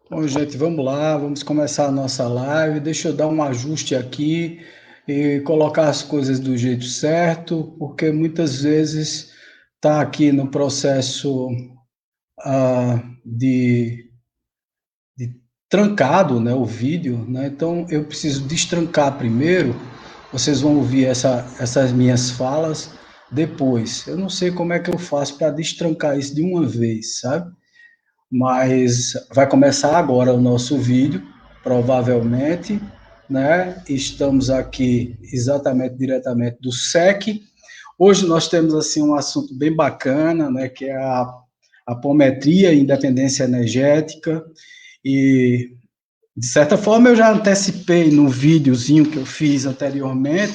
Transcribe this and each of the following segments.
Bom, gente, vamos lá, vamos começar a nossa live. Deixa eu dar um ajuste aqui e colocar as coisas do jeito certo, porque muitas vezes está aqui no processo de trancado, né, o vídeo, né? Então eu preciso destrancar primeiro. Vocês vão ouvir essas minhas falas depois. Eu não sei como é que eu faço para destrancar isso de uma vez, sabe? Mas vai começar agora o nosso vídeo, provavelmente, né? Estamos aqui exatamente diretamente do SEC. Hoje nós temos assim um assunto bem bacana, né? Que é a apometria e independência energética. E de certa forma eu já antecipei no videozinho que eu fiz anteriormente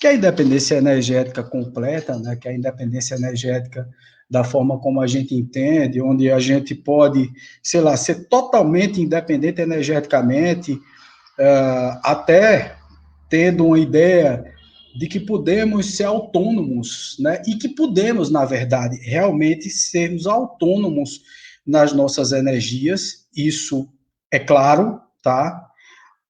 que a independência energética completa, né, que é a independência energética da forma como a gente entende, onde a gente pode, sei lá, ser totalmente independente energeticamente, até tendo uma ideia de que podemos ser autônomos, né, e que podemos, na verdade, realmente sermos autônomos nas nossas energias, isso é claro, tá?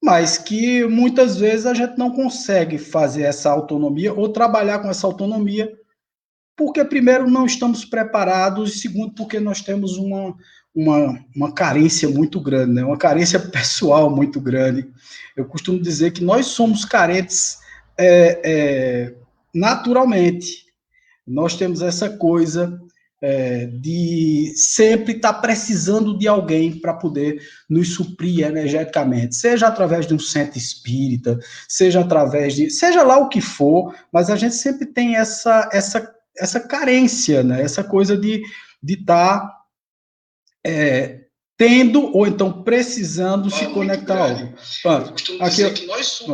Mas que muitas vezes a gente não consegue fazer essa autonomia ou trabalhar com essa autonomia, porque, primeiro, não estamos preparados, e, segundo, porque nós temos uma carência muito grande, né? Uma carência pessoal muito grande. Eu costumo dizer que nós somos carentes naturalmente. Nós temos essa coisa de sempre estar precisando de alguém para poder nos suprir energeticamente, seja através de um centro espírita, seja através de, seja lá o que for, mas a gente sempre tem essa carência, né? Essa coisa de estar tendo ou então precisando se conectar a algo. Pronto, aqui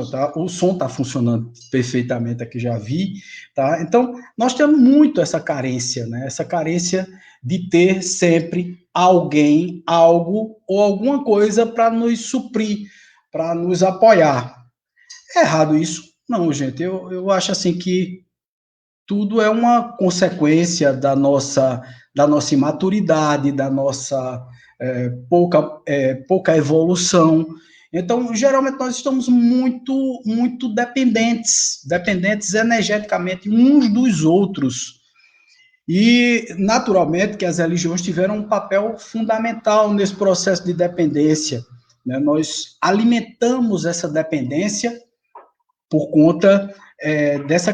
tá, o som está funcionando perfeitamente aqui, já vi, tá? Então, nós temos muito essa carência, né? Essa carência de ter sempre alguém, algo ou alguma coisa para nos suprir, para nos apoiar. É errado isso? Não, gente, eu acho assim que tudo é uma consequência da nossa imaturidade, da nossa pouca evolução. Então, geralmente, nós estamos muito dependentes energeticamente uns dos outros. E, naturalmente, que as religiões tiveram um papel fundamental nesse processo de dependência. Né? Nós alimentamos essa dependência por conta dessa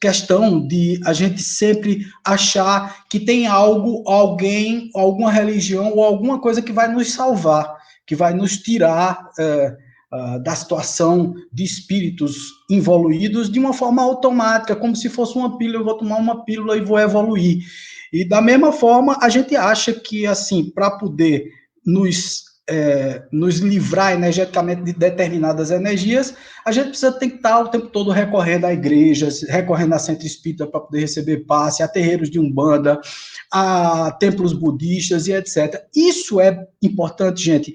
questão de a gente sempre achar que tem algo, alguém, alguma religião ou alguma coisa que vai nos salvar, que vai nos tirar da situação de espíritos evoluídos de uma forma automática, como se fosse uma pílula, eu vou tomar uma pílula e vou evoluir. E da mesma forma, a gente acha que, assim, para poder nos livrar energeticamente de determinadas energias, a gente precisa ter que estar o tempo todo recorrendo a igrejas, recorrendo a centro espírita para poder receber passe, a terreiros de umbanda, a templos budistas e etc. Isso é importante, gente?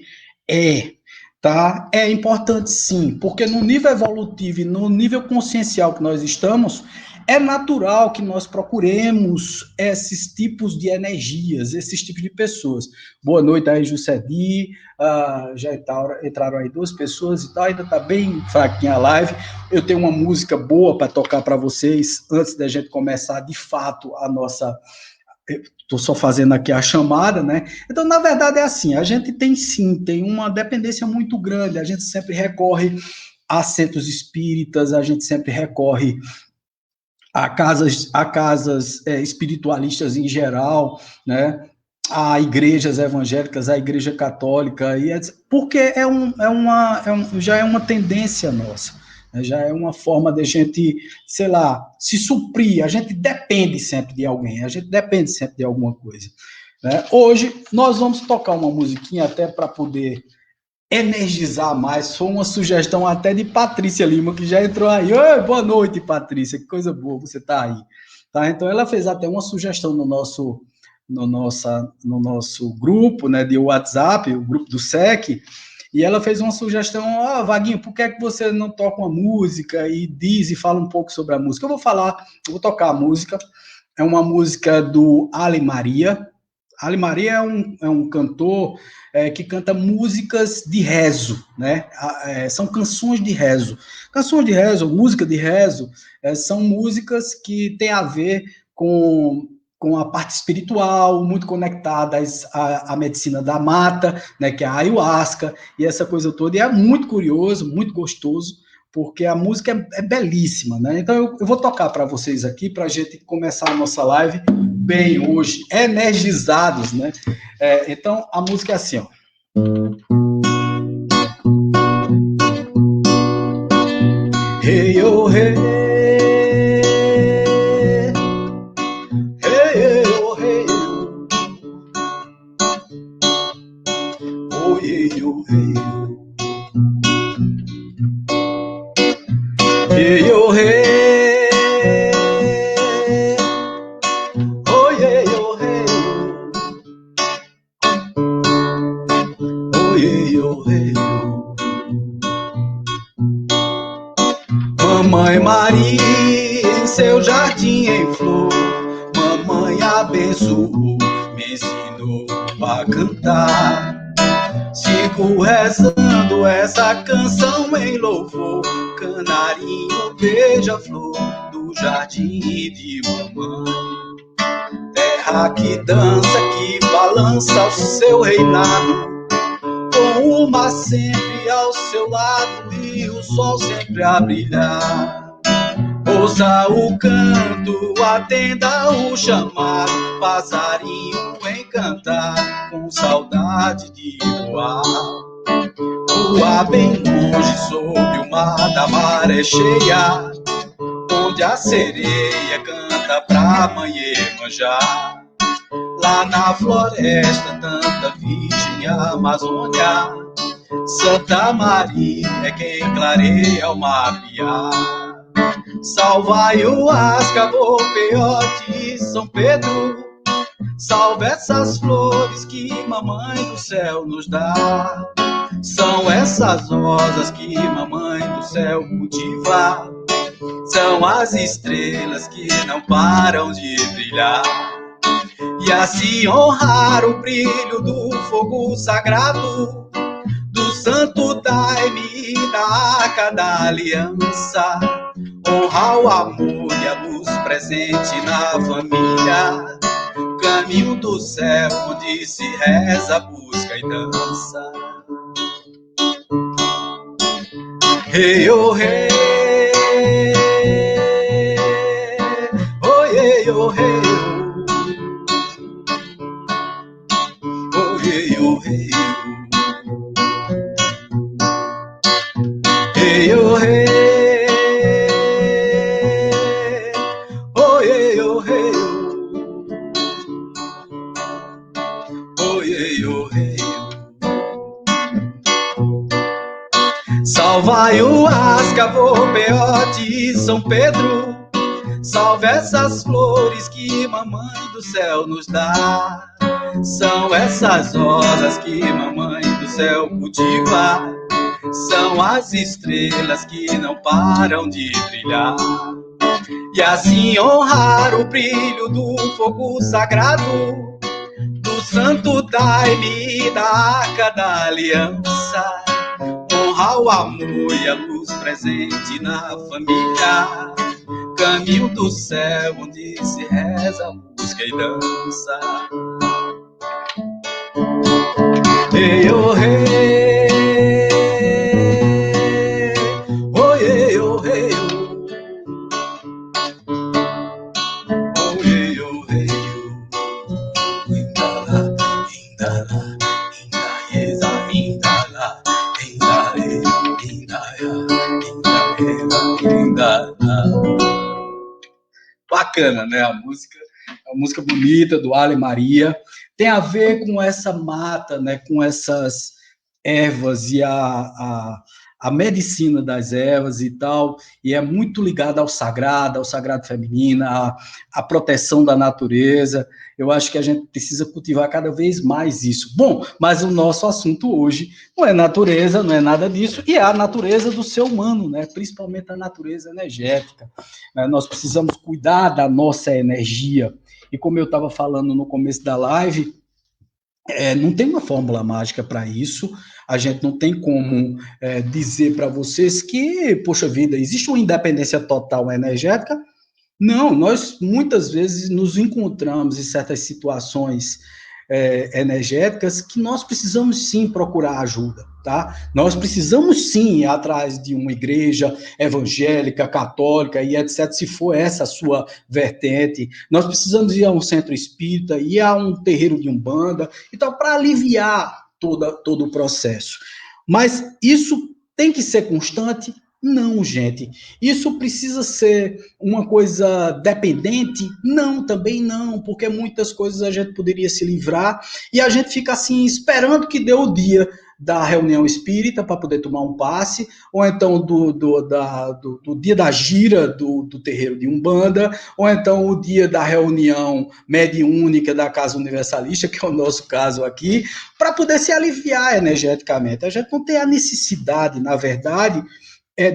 É, tá? É importante sim, porque no nível evolutivo e no nível consciencial que nós estamos, é natural que nós procuremos esses tipos de energias, esses tipos de pessoas. Boa noite aí, Jussedi. Já entraram aí duas pessoas e tal, ainda está bem fraquinha a live. Eu tenho uma música boa para tocar para vocês antes da gente começar de fato a nossa. Estou só fazendo aqui a chamada, né? Então, na verdade, é assim: a gente tem sim, tem uma dependência muito grande, a gente sempre recorre a centros espíritas, a gente sempre recorre a casas espiritualistas em geral, né? A igrejas evangélicas, a igreja católica, porque já é uma tendência nossa, né? Já é uma forma de a gente, sei lá, se suprir, a gente depende sempre de alguém, a gente depende sempre de alguma coisa. Né? Hoje nós vamos tocar uma musiquinha até para poder energizar mais. Foi uma sugestão até de Patrícia Lima, que já entrou aí. Oi, boa noite, Patrícia, que coisa boa você tá aí. Tá? Então, ela fez até uma sugestão no nosso grupo, né, de WhatsApp, o grupo do SEC, e ela fez uma sugestão: Vaguinho, por que é que você não toca uma música e diz e fala um pouco sobre a música? Eu vou tocar a música, é uma música do Ale Maria, Ali Maria é um cantor que canta músicas de rezo, né? São canções de rezo. Canções de rezo, música de rezo, são músicas que têm a ver com a parte espiritual, muito conectadas à medicina da mata, né, que é a ayahuasca, e essa coisa toda. E é muito curioso, muito gostoso, porque a música é belíssima, né? Então eu vou tocar para vocês aqui, para a gente começar a nossa live bem hoje, energizados, né? Então a música é assim, ó. Hey, oh, hey. Hey, oh, hey. Oh, hey, oh, hey. Hey, oh, hey. Oh, hey, oh, hey. Oh, hey, oh, hey. Mamãe Maria, em seu jardim em flor, mamãe abençoou, me ensinou a cantar. Sigo rezando essa canção em louvor, canarinho beija-flor do jardim de mamãe. Terra que dança, que balança o seu reinado, com o mar sempre ao seu lado e o sol sempre a brilhar. Ouça o canto, atenda o chamado, passarinho em cantar, com saudade de voar. Voar bem longe sob o mar da maré cheia, onde a sereia canta pra mãe Iemanjá. Lá na floresta, tanta virgem Amazônia, Santa Maria é quem clareia o mapear. Salvai o Ascavô, Peote e São Pedro, salve essas flores que mamãe do céu nos dá. São essas rosas que mamãe do céu cultiva, são as estrelas que não param de brilhar. E assim honrar o brilho do fogo sagrado, do santo daime e da arca da aliança. Honrar o amor e a luz presente na família, caminho do céu onde se reza, busca e dança. Hey, oh, hey. Oh, hey, oh, hey. Oh, hey, oh, hey. Hey, oh, hey. Oh, hey, oh, hey. Oh, hey, oh, hey. Salvai o Ascavô, Peote e São Pedro, salve essas flores que mamãe do céu nos dá. São essas rosas que mamãe do céu cultiva, são as estrelas que não param de brilhar. E assim honrar o brilho do fogo sagrado, do santo daime e da arca da aliança. Honrar o amor e a luz presente na família, caminho do céu onde se reza, busca e dança. Hey, oh, hey. Oh, hey, oh, hey. Oh, hey, oh, hey. Indala, indala, indaieza, indala, indale, indaya, indala, indala. Bacana, né? A música bonita do Ale Maria. Tem a ver com essa mata, né? Com essas ervas e a medicina das ervas e tal, e é muito ligada ao sagrado feminino, à proteção da natureza. Eu acho que a gente precisa cultivar cada vez mais isso. Bom, mas o nosso assunto hoje não é natureza, não é nada disso, e é a natureza do ser humano, né? Principalmente a natureza energética. Nós precisamos cuidar da nossa energia. E como eu estava falando no começo da live, Não tem uma fórmula mágica para isso, a gente não tem como dizer para vocês que, poxa vida, existe uma independência total energética. Não, nós muitas vezes nos encontramos em certas situações energéticas que nós precisamos sim procurar ajuda, tá? Nós precisamos sim ir atrás de uma igreja evangélica, católica e etc, se for essa a sua vertente. Nós precisamos ir a um centro espírita, ir a um terreiro de umbanda, então para aliviar todo o processo. Mas isso tem que ser constante? Não, gente. Isso precisa ser uma coisa dependente? Não, também não, porque muitas coisas a gente poderia se livrar e a gente fica assim esperando que dê o dia da reunião espírita para poder tomar um passe, ou então do dia da gira do terreiro de Umbanda, ou então o dia da reunião mediúnica da Casa Universalista, que é o nosso caso aqui, para poder se aliviar energeticamente. A gente não tem a necessidade, na verdade,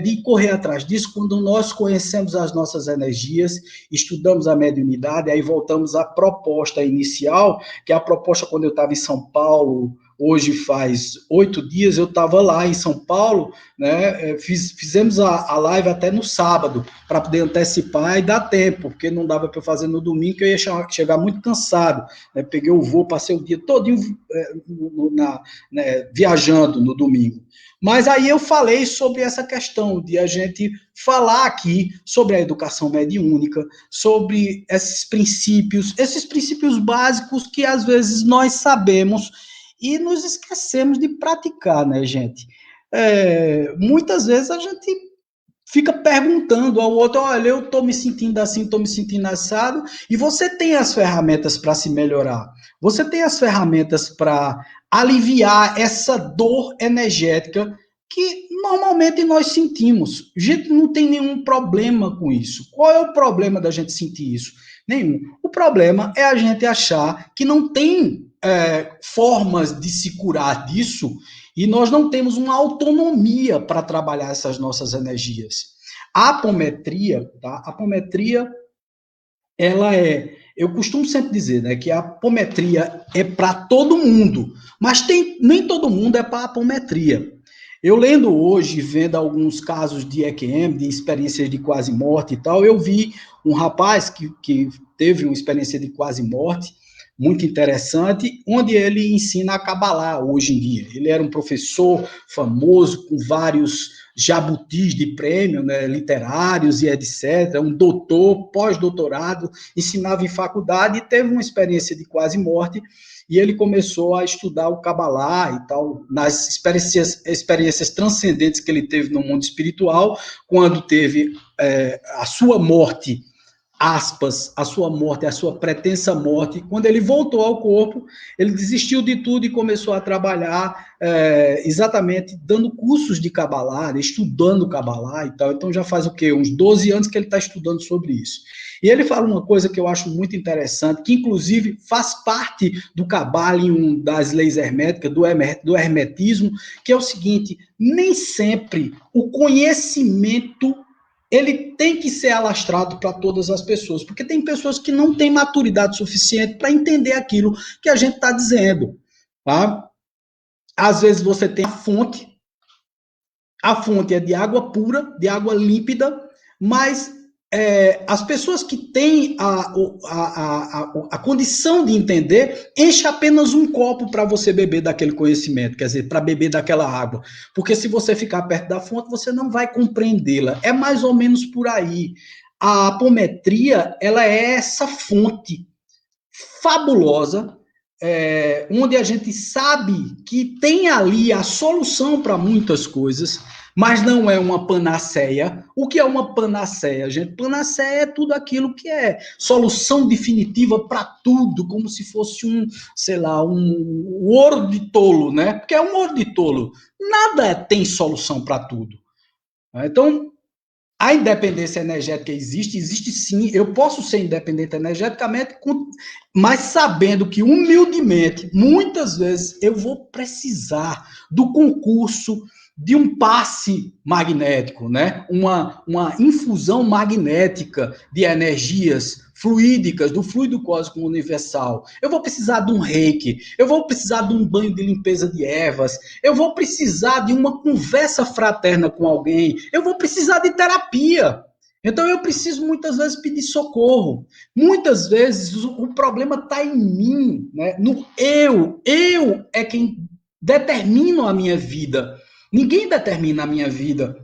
de correr atrás disso quando nós conhecemos as nossas energias, estudamos a mediunidade, aí voltamos à proposta inicial, que é a proposta quando eu estava em São Paulo, hoje faz 8 dias, eu estava lá em São Paulo, né, fizemos a live até no sábado, para poder antecipar e dar tempo, porque não dava para eu fazer no domingo, que eu ia chegar muito cansado, né, peguei o voo, passei o dia todinho viajando no domingo. Mas aí eu falei sobre essa questão de a gente falar aqui sobre a educação mediúnica, sobre esses princípios básicos que às vezes nós sabemos e nos esquecemos de praticar, né, gente? Muitas vezes a gente fica perguntando ao outro, olha, eu estou me sentindo assim, estou me sentindo assado, e você tem as ferramentas para se melhorar, você tem as ferramentas para aliviar essa dor energética que normalmente nós sentimos. A gente não tem nenhum problema com isso. Qual é o problema da gente sentir isso? Nenhum. O problema é a gente achar que não tem formas de se curar disso e nós não temos uma autonomia para trabalhar essas nossas energias. A apometria, tá? A apometria, ela eu costumo sempre dizer, né, que a apometria é para todo mundo, mas nem todo mundo é para apometria. Eu lendo hoje, vendo alguns casos de EQM, de experiências de quase morte e tal, eu vi um rapaz que teve uma experiência de quase morte, muito interessante, onde ele ensina a Cabalá hoje em dia. Ele era um professor famoso, com vários jabutis de prêmio, né, literários e etc., um doutor, pós-doutorado, ensinava em faculdade e teve uma experiência de quase morte, e ele começou a estudar o Cabalá e tal, nas experiências transcendentes que ele teve no mundo espiritual, quando teve a sua morte, aspas, a sua morte, a sua pretensa morte, quando ele voltou ao corpo, ele desistiu de tudo e começou a trabalhar exatamente dando cursos de Cabalá, estudando Cabalá e tal. Então já faz o quê? Uns 12 anos que ele está estudando sobre isso. E ele fala uma coisa que eu acho muito interessante, que inclusive faz parte do Cabala em uma das leis herméticas, do hermetismo, que é o seguinte: nem sempre o conhecimento ele tem que ser alastrado para todas as pessoas, porque tem pessoas que não têm maturidade suficiente para entender aquilo que a gente está dizendo. Tá? Às vezes você tem a fonte é de água pura, de água límpida, mas as pessoas que têm a condição de entender, enche apenas um copo para você beber daquele conhecimento, quer dizer, para beber daquela água. Porque se você ficar perto da fonte, você não vai compreendê-la. É mais ou menos por aí. A apometria, ela é essa fonte fabulosa, onde a gente sabe que tem ali a solução para muitas coisas, mas não é uma panaceia. O que é uma panaceia, gente? Panaceia é tudo aquilo que é solução definitiva para tudo, como se fosse sei lá, um ouro de tolo, né? Porque é um ouro de tolo. Nada tem solução para tudo. Então, a independência energética existe sim. Eu posso ser independente energeticamente, mas sabendo que, humildemente, muitas vezes eu vou precisar do concurso de um passe magnético, né? Uma infusão magnética de energias fluídicas, do fluido cósmico universal. Eu vou precisar de um reiki, eu vou precisar de um banho de limpeza de ervas, eu vou precisar de uma conversa fraterna com alguém, eu vou precisar de terapia. Então eu preciso muitas vezes pedir socorro. Muitas vezes o problema está em mim, né? No eu. Eu é quem determina a minha vida. Ninguém determina a minha vida.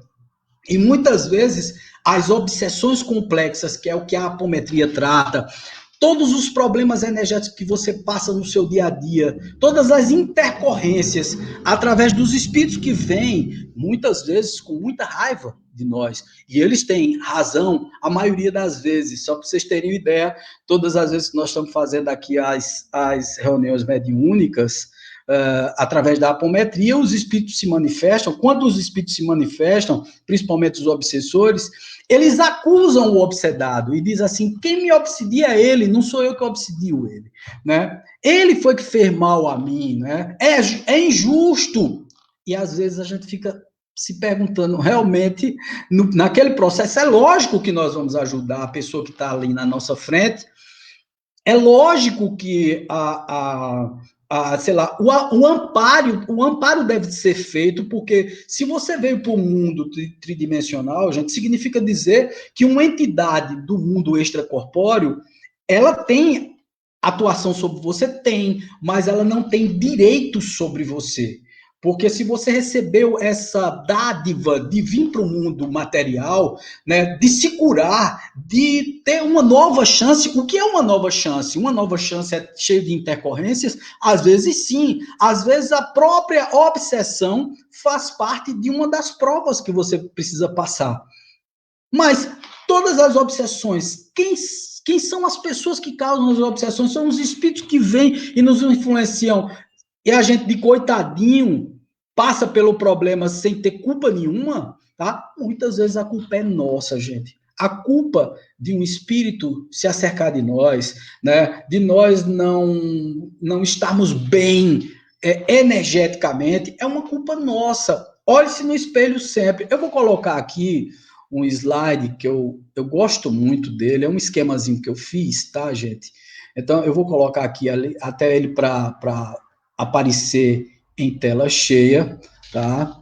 E muitas vezes as obsessões complexas, que é o que a apometria trata, todos os problemas energéticos que você passa no seu dia a dia, todas as intercorrências através dos espíritos que vêm, muitas vezes com muita raiva de nós. E eles têm razão a maioria das vezes. Só para vocês terem ideia, todas as vezes que nós estamos fazendo aqui as reuniões mediúnicas, através da apometria, os espíritos se manifestam. Quando os espíritos se manifestam, principalmente os obsessores, eles acusam o obsedado e diz assim: quem me obsedia é ele, não sou eu que obsedio ele, né? Ele foi que fez mal a mim, né? É injusto. E às vezes a gente fica se perguntando, realmente, naquele processo, é lógico que nós vamos ajudar a pessoa que está ali na nossa frente, é lógico que sei lá, o amparo deve ser feito, porque se você veio para o mundo tridimensional, gente, significa dizer que uma entidade do mundo extracorpóreo, ela tem atuação sobre você, mas ela não tem direito sobre você. Porque se você recebeu essa dádiva de vir para o mundo material, né, de se curar, de ter uma nova chance, o que é uma nova chance? Uma nova chance é cheia de intercorrências? Às vezes sim, às vezes a própria obsessão faz parte de uma das provas que você precisa passar. Mas todas as obsessões, quem são as pessoas que causam as obsessões? São os espíritos que vêm e nos influenciam. E a gente de coitadinho passa pelo problema sem ter culpa nenhuma, tá? Muitas vezes a culpa é nossa, gente. A culpa de um espírito se acercar de nós, né? De nós não estarmos bem energeticamente, é uma culpa nossa. Olhe-se no espelho sempre. Eu vou colocar aqui um slide que eu gosto muito dele, é um esquemazinho que eu fiz, tá, gente? Então, eu vou colocar aqui até ele para aparecer em tela cheia, tá?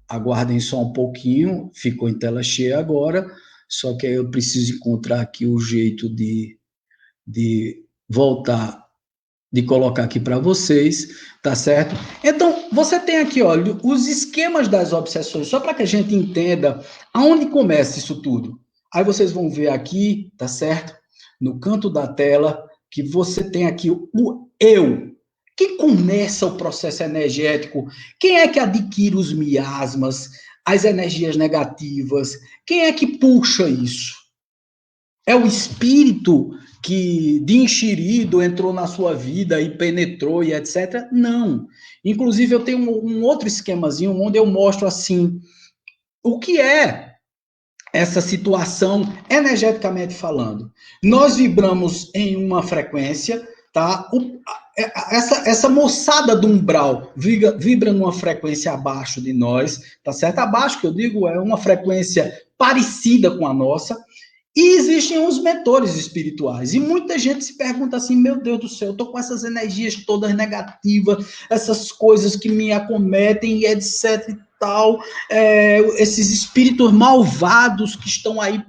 Aguardem só um pouquinho, ficou em tela cheia agora, só que aí eu preciso encontrar aqui o jeito de voltar, de colocar aqui para vocês, tá certo? Então, você tem aqui, olha, os esquemas das obsessões, só para que a gente entenda aonde começa isso tudo. Aí vocês vão ver aqui, tá certo? No canto da tela, que você tem aqui o eu. Quem começa o processo energético? Quem é que adquire os miasmas, as energias negativas? Quem é que puxa isso? É o espírito que de enxerido entrou na sua vida e penetrou e etc. Não. Inclusive, eu tenho um outro esquemazinho onde eu mostro assim o que é essa situação energeticamente falando. Nós vibramos em uma frequência, tá? Essa moçada do umbral vibra numa frequência abaixo de nós, tá certo? Abaixo, que eu digo, é uma frequência parecida com a nossa. E existem os mentores espirituais. E muita gente se pergunta assim, meu Deus do céu, eu tô com essas energias todas negativas, essas coisas que me acometem e etc e tal, esses espíritos malvados que estão aí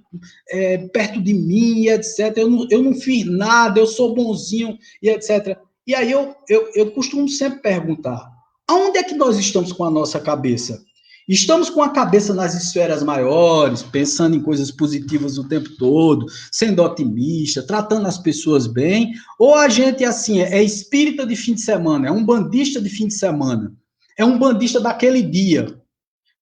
perto de mim e etc. Eu não fiz nada, eu sou bonzinho e etc. E aí eu costumo sempre perguntar, aonde é que nós estamos com a nossa cabeça? Estamos com a cabeça nas esferas maiores, pensando em coisas positivas o tempo todo, sendo otimista, tratando as pessoas bem, ou a gente, assim, é espírita de fim de semana, é um bandista de fim de semana, é um bandista daquele dia.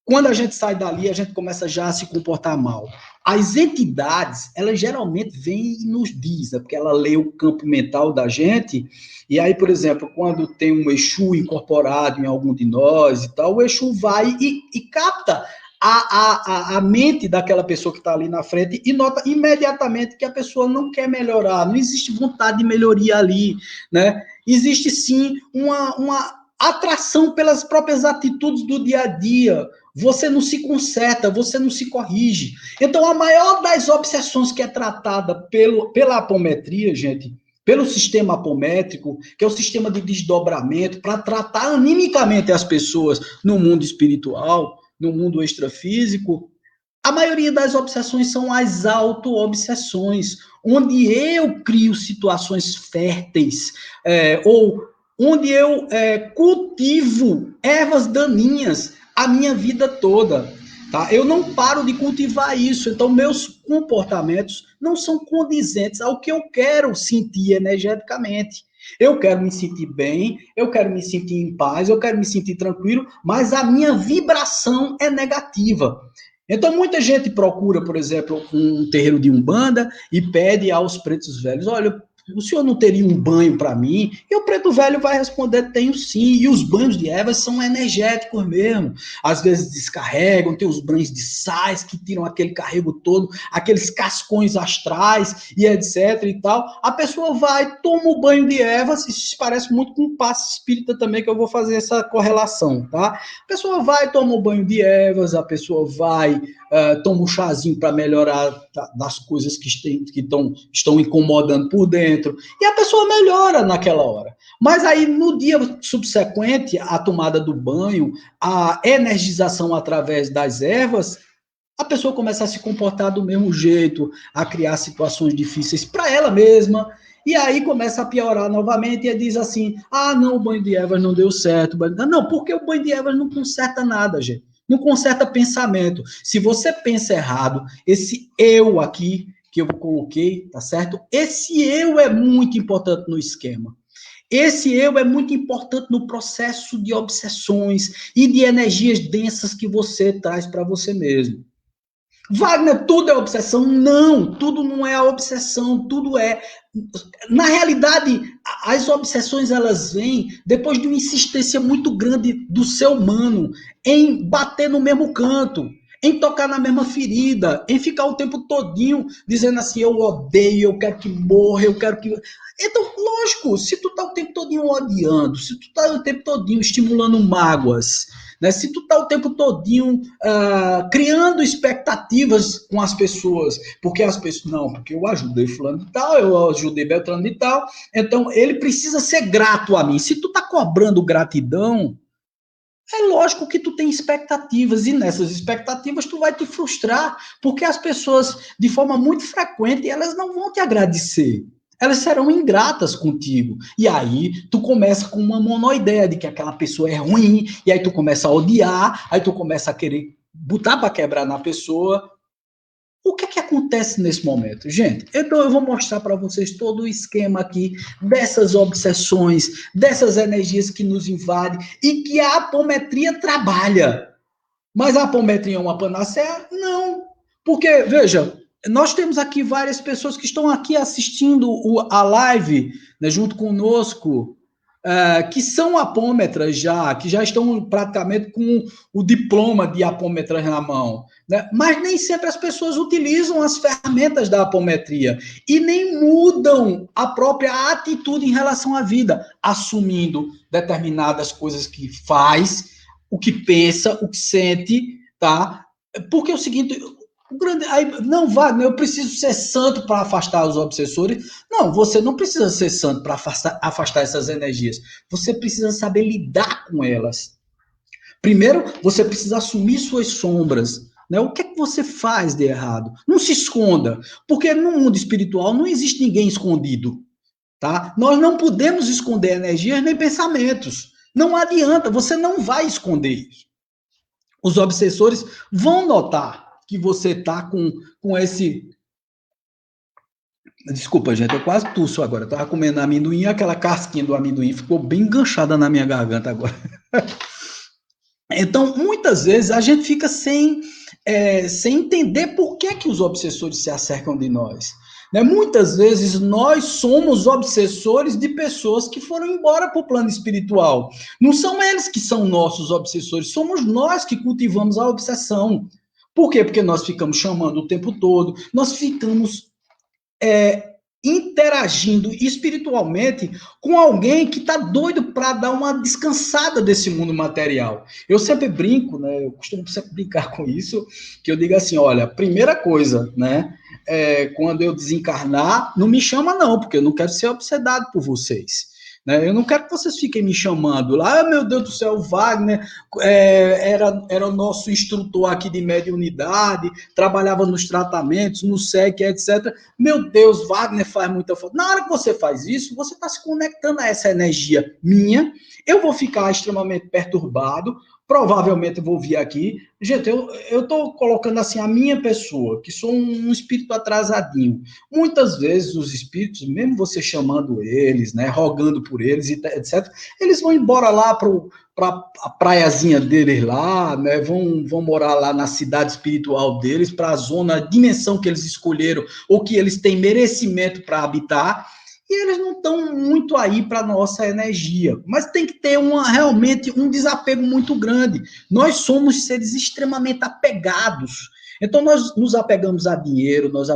Quando a gente sai dali, a gente começa já a se comportar mal. As entidades, elas geralmente vêm e nos dizem, porque ela lê o campo mental da gente, e aí, por exemplo, quando tem um Exu incorporado em algum de nós e tal, o Exu vai e capta a mente daquela pessoa que está ali na frente e nota imediatamente que a pessoa não quer melhorar, não existe vontade de melhoria ali, né? Existe sim uma atração pelas próprias atitudes do dia a dia. você não se conserta, você não se corrige. Então, a maior das obsessões que é tratada pela apometria, gente, pelo sistema apométrico, que é o sistema de desdobramento, para tratar animicamente as pessoas no mundo espiritual, no mundo extrafísico, a maioria das obsessões são as auto-obsessões, onde eu crio situações férteis, ou onde eu cultivo ervas daninhas a minha vida toda. Tá? Eu não paro de cultivar isso, então meus comportamentos não são condizentes ao que eu quero sentir energeticamente. Eu quero me sentir bem, eu quero me sentir em paz, eu quero me sentir tranquilo, mas a minha vibração é negativa. Então, muita gente procura, por exemplo, um terreiro de Umbanda e pede aos pretos velhos: olha, o senhor não teria um banho para mim? E o preto velho vai responder: tenho sim. E os banhos de ervas são energéticos mesmo. Às vezes descarregam, tem os banhos de sais que tiram aquele carrego todo, aqueles cascões astrais e etc e tal. A pessoa vai, toma o banho de ervas, isso parece muito com um passe espírita também, que eu vou fazer essa correlação, tá? A pessoa vai, toma o banho de ervas, a pessoa vai, toma um chazinho para melhorar das coisas que estão incomodando por dentro, e a pessoa melhora naquela hora. Mas aí, no dia subsequente, a tomada do banho, a energização através das ervas, a pessoa começa a se comportar do mesmo jeito, a criar situações difíceis para ela mesma, e aí começa a piorar novamente e diz assim: ah, não, o banho de ervas não deu certo. Não, porque o banho de ervas não conserta nada, gente. Não conserta pensamento. Se você pensa errado, esse eu aqui que eu coloquei, tá certo? Esse eu é muito importante no esquema. Esse eu é muito importante no processo de obsessões e de energias densas que você traz para você mesmo. Wagner, tudo é obsessão? Não, tudo não é obsessão, tudo é. Na realidade, as obsessões elas vêm depois de uma insistência muito grande do ser humano em bater no mesmo canto, em tocar na mesma ferida, em ficar o tempo todinho dizendo assim: eu odeio, eu quero que morra, eu quero que. Então, lógico, se tu tá o tempo todinho odiando, se tu tá o tempo todinho estimulando mágoas, né? Se tu tá o tempo todinho criando expectativas com as pessoas, porque as pessoas, não, porque eu ajudei fulano de tal, eu ajudei Beltrano de tal, então ele precisa ser grato a mim. Se tu tá cobrando gratidão, é lógico que tu tem expectativas, e nessas expectativas tu vai te frustrar, porque as pessoas, de forma muito frequente, elas não vão te agradecer. Elas serão ingratas contigo. E aí tu começa com uma monoideia de que aquela pessoa é ruim, e aí tu começa a odiar, aí tu começa a querer botar para quebrar na pessoa. O que é que acontece nesse momento? Gente, então eu vou mostrar para vocês todo o esquema aqui dessas obsessões, dessas energias que nos invadem e que a apometria trabalha. Mas a apometria é uma panaceia? Não. Porque, veja, nós temos aqui várias pessoas que estão aqui assistindo a live, né, junto conosco, que são apômetras já, que já estão praticamente com o diploma de apômetras na mão. Né? Mas nem sempre as pessoas utilizam as ferramentas da apometria e nem mudam a própria atitude em relação à vida, assumindo determinadas coisas que faz, o que pensa, o que sente, tá? Porque é o seguinte, não, Wagner, eu preciso ser santo para afastar os obsessores. Não, você não precisa ser santo para afastar essas energias. Você precisa saber lidar com elas. Primeiro, você precisa assumir suas sombras. Né? O que é que você faz de errado? Não se esconda, porque no mundo espiritual não existe ninguém escondido. Tá? Nós não podemos esconder energias nem pensamentos. Não adianta, você não vai esconder isso. Os obsessores vão notar que você está com esse. Desculpa, gente, eu quase tuço agora. Eu tava comendo amendoim, aquela casquinha do amendoim ficou bem enganchada na minha garganta agora. Então, muitas vezes, a gente fica sem entender por que os obsessores se acercam de nós. Né? Muitas vezes, nós somos obsessores de pessoas que foram embora para o plano espiritual. Não são eles que são nossos obsessores, somos nós que cultivamos a obsessão. Por quê? Porque nós ficamos chamando o tempo todo, nós ficamos interagindo espiritualmente com alguém que está doido para dar uma descansada desse mundo material. Eu sempre brinco, né? Eu costumo sempre brincar com isso, que eu digo assim, olha, primeira coisa, né? Quando eu desencarnar, não me chama não, porque eu não quero ser obsedado por vocês. Né? Eu não quero que vocês fiquem me chamando lá, meu Deus do céu, o Wagner era o nosso instrutor aqui de mediunidade, trabalhava nos tratamentos, no SEC, etc. Meu Deus, Wagner faz muita falta. Na hora que você faz isso, você está se conectando a essa energia minha, eu vou ficar extremamente perturbado, provavelmente vou vir aqui. Gente, eu estou colocando assim a minha pessoa, que sou um espírito atrasadinho. Muitas vezes os espíritos, mesmo você chamando eles, né, rogando por eles, etc., eles vão embora lá para a praiazinha deles lá, né, vão morar lá na cidade espiritual deles, para a zona, a dimensão que eles escolheram, ou que eles têm merecimento para habitar, e eles não estão muito aí para a nossa energia. Mas tem que ter realmente um desapego muito grande. Nós somos seres extremamente apegados. Então, nós nos apegamos a dinheiro, nós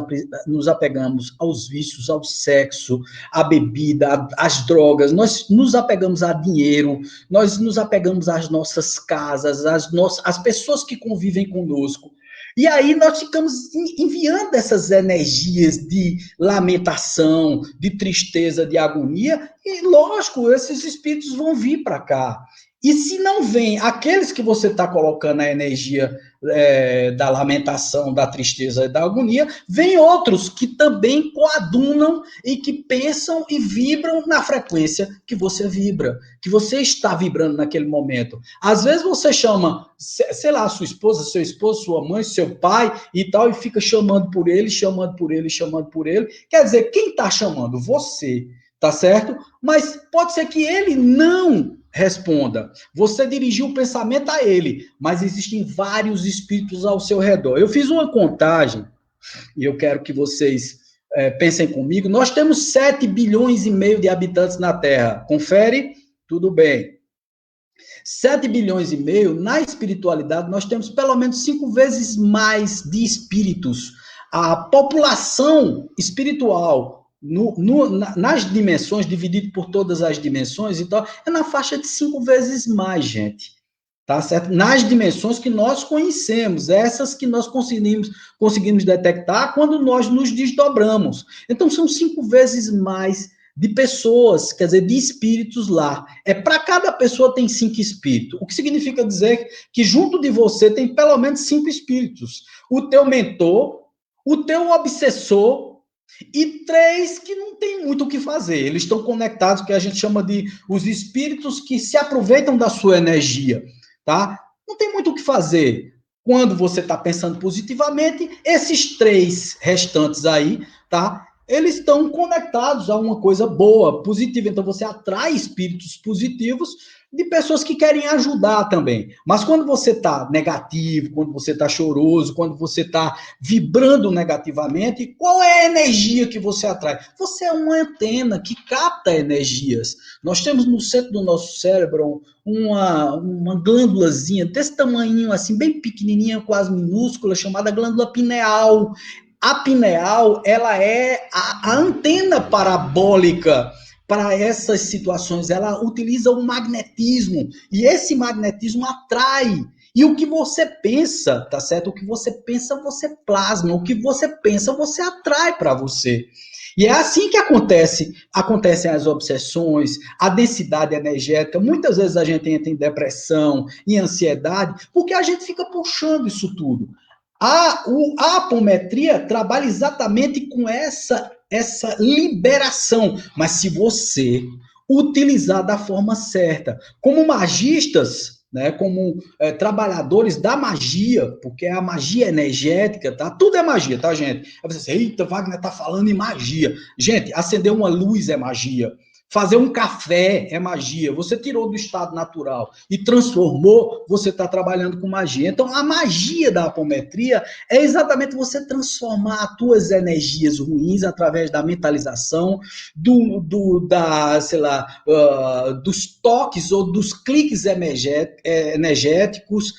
nos apegamos aos vícios, ao sexo, à bebida, às drogas, nós nos apegamos a dinheiro, nós nos apegamos às nossas casas, às pessoas que convivem conosco. E aí nós ficamos enviando essas energias de lamentação, de tristeza, de agonia, e lógico, esses espíritos vão vir para cá. E se não vem aqueles que você está colocando a energia da lamentação, da tristeza e da agonia, vem outros que também coadunam e que pensam e vibram na frequência que você vibra, que você está vibrando naquele momento. Às vezes você chama, sei lá, sua esposa, seu esposo, sua mãe, seu pai e tal, e fica chamando por ele, chamando por ele, chamando por ele. Quer dizer, quem está chamando? Você, tá certo? Mas pode ser que ele não responda. Você dirigiu o pensamento a ele, mas existem vários espíritos ao seu redor. Eu fiz uma contagem, e eu quero que vocês pensem comigo. Nós temos 7 bilhões e meio de habitantes na Terra. Confere? Tudo bem. 7 bilhões e meio, na espiritualidade, nós temos pelo menos 5 vezes mais de espíritos. A população espiritual nas dimensões, dividido por todas as dimensões, então, é na faixa de 5 vezes mais, gente. Tá certo? Nas dimensões que nós conhecemos, essas que nós conseguimos detectar quando nós nos desdobramos. Então, são 5 vezes mais de pessoas, quer dizer, de espíritos lá. Para cada pessoa tem 5 espíritos. O que significa dizer que junto de você tem pelo menos 5 espíritos. O teu mentor, o teu obsessor e 3 que não tem muito o que fazer. Eles estão conectados, que a gente chama de os espíritos que se aproveitam da sua energia, tá? Não tem muito o que fazer. Quando você está pensando positivamente, esses 3 restantes aí, tá? Eles estão conectados a uma coisa boa, positiva. Então, você atrai espíritos positivos de pessoas que querem ajudar também. Mas quando você está negativo, quando você está choroso, quando você está vibrando negativamente, qual é a energia que você atrai? Você é uma antena que capta energias. Nós temos no centro do nosso cérebro uma glândulazinha desse tamanho, assim, bem pequenininha, quase minúscula, chamada glândula pineal. A pineal, ela é a antena parabólica para essas situações. Ela utiliza o magnetismo, e esse magnetismo atrai. E o que você pensa, tá certo? O que você pensa, você plasma. O que você pensa, você atrai para você. E é assim que acontecem as obsessões, a densidade energética. Muitas vezes a gente entra em depressão, em ansiedade, porque a gente fica puxando isso tudo. A apometria trabalha exatamente com essa liberação, mas se você utilizar da forma certa, como magistas, né, como trabalhadores da magia, porque a magia energética, tá? Tudo é magia, tá, gente? Aí você diz, eita, Wagner tá falando em magia. Gente, acender uma luz é magia. Fazer um café é magia. Você tirou do estado natural e transformou, você está trabalhando com magia. Então, a magia da apometria é exatamente você transformar as tuas energias ruins através da mentalização, sei lá, dos toques ou dos cliques energéticos,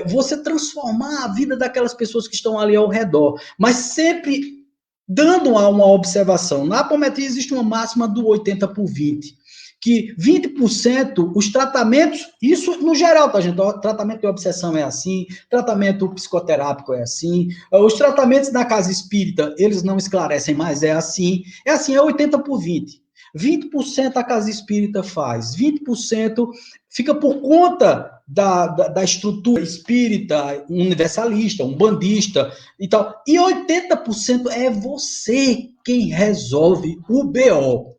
você transformar a vida daquelas pessoas que estão ali ao redor. Mas sempre dando a uma observação. Na apometria existe uma máxima do 80/20, que 20% os tratamentos, isso no geral, tá, gente? O tratamento de obsessão é assim, tratamento psicoterápico é assim, os tratamentos da casa espírita, eles não esclarecem, mas é assim, é 80/20. 20% a casa espírita faz, 20% fica por conta da estrutura espírita, universalista, umbandista e tal. E 80% é você quem resolve o BO.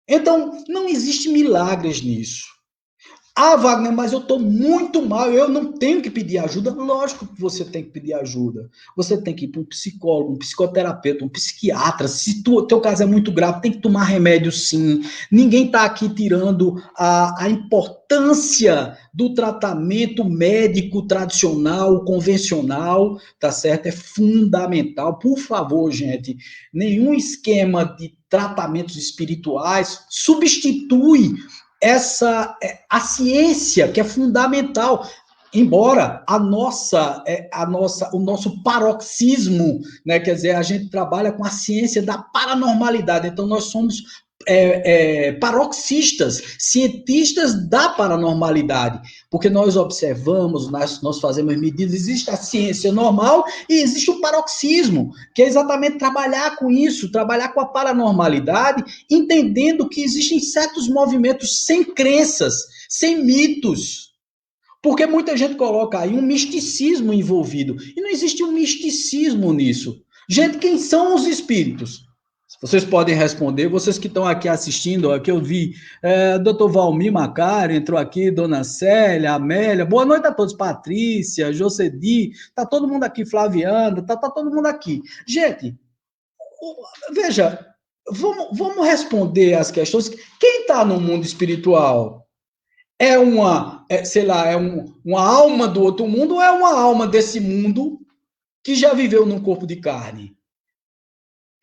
Então, não existe milagres nisso. Ah, Wagner, mas eu estou muito mal, eu não tenho que pedir ajuda. Lógico que você tem que pedir ajuda. Você tem que ir para um psicólogo, um psicoterapeuta, um psiquiatra. Se o teu caso é muito grave, tem que tomar remédio sim. Ninguém está aqui tirando a importância do tratamento médico tradicional, convencional, tá certo? É fundamental. Por favor, gente, nenhum esquema de tratamentos espirituais substitui a ciência, que é fundamental, embora o nosso paroxismo, né, quer dizer, a gente trabalha com a ciência da paranormalidade, então nós somos paroxistas, cientistas da paranormalidade, porque nós observamos, nós fazemos medidas, existe a ciência normal e existe o paroxismo, que é exatamente trabalhar com isso, trabalhar com a paranormalidade, entendendo que existem certos movimentos sem crenças, sem mitos, porque muita gente coloca aí um misticismo envolvido, e não existe um misticismo nisso. Gente, quem são os espíritos? Vocês podem responder, vocês que estão aqui assistindo, aqui eu vi Dr. Valmir Macari, entrou aqui, Dona Célia, Amélia, boa noite a todos, Patrícia, Jocedi, tá todo mundo aqui, Flaviana, tá todo mundo aqui. Gente, veja, vamos responder as questões. Quem está no mundo espiritual sei lá, uma alma do outro mundo ou é uma alma desse mundo que já viveu num corpo de carne?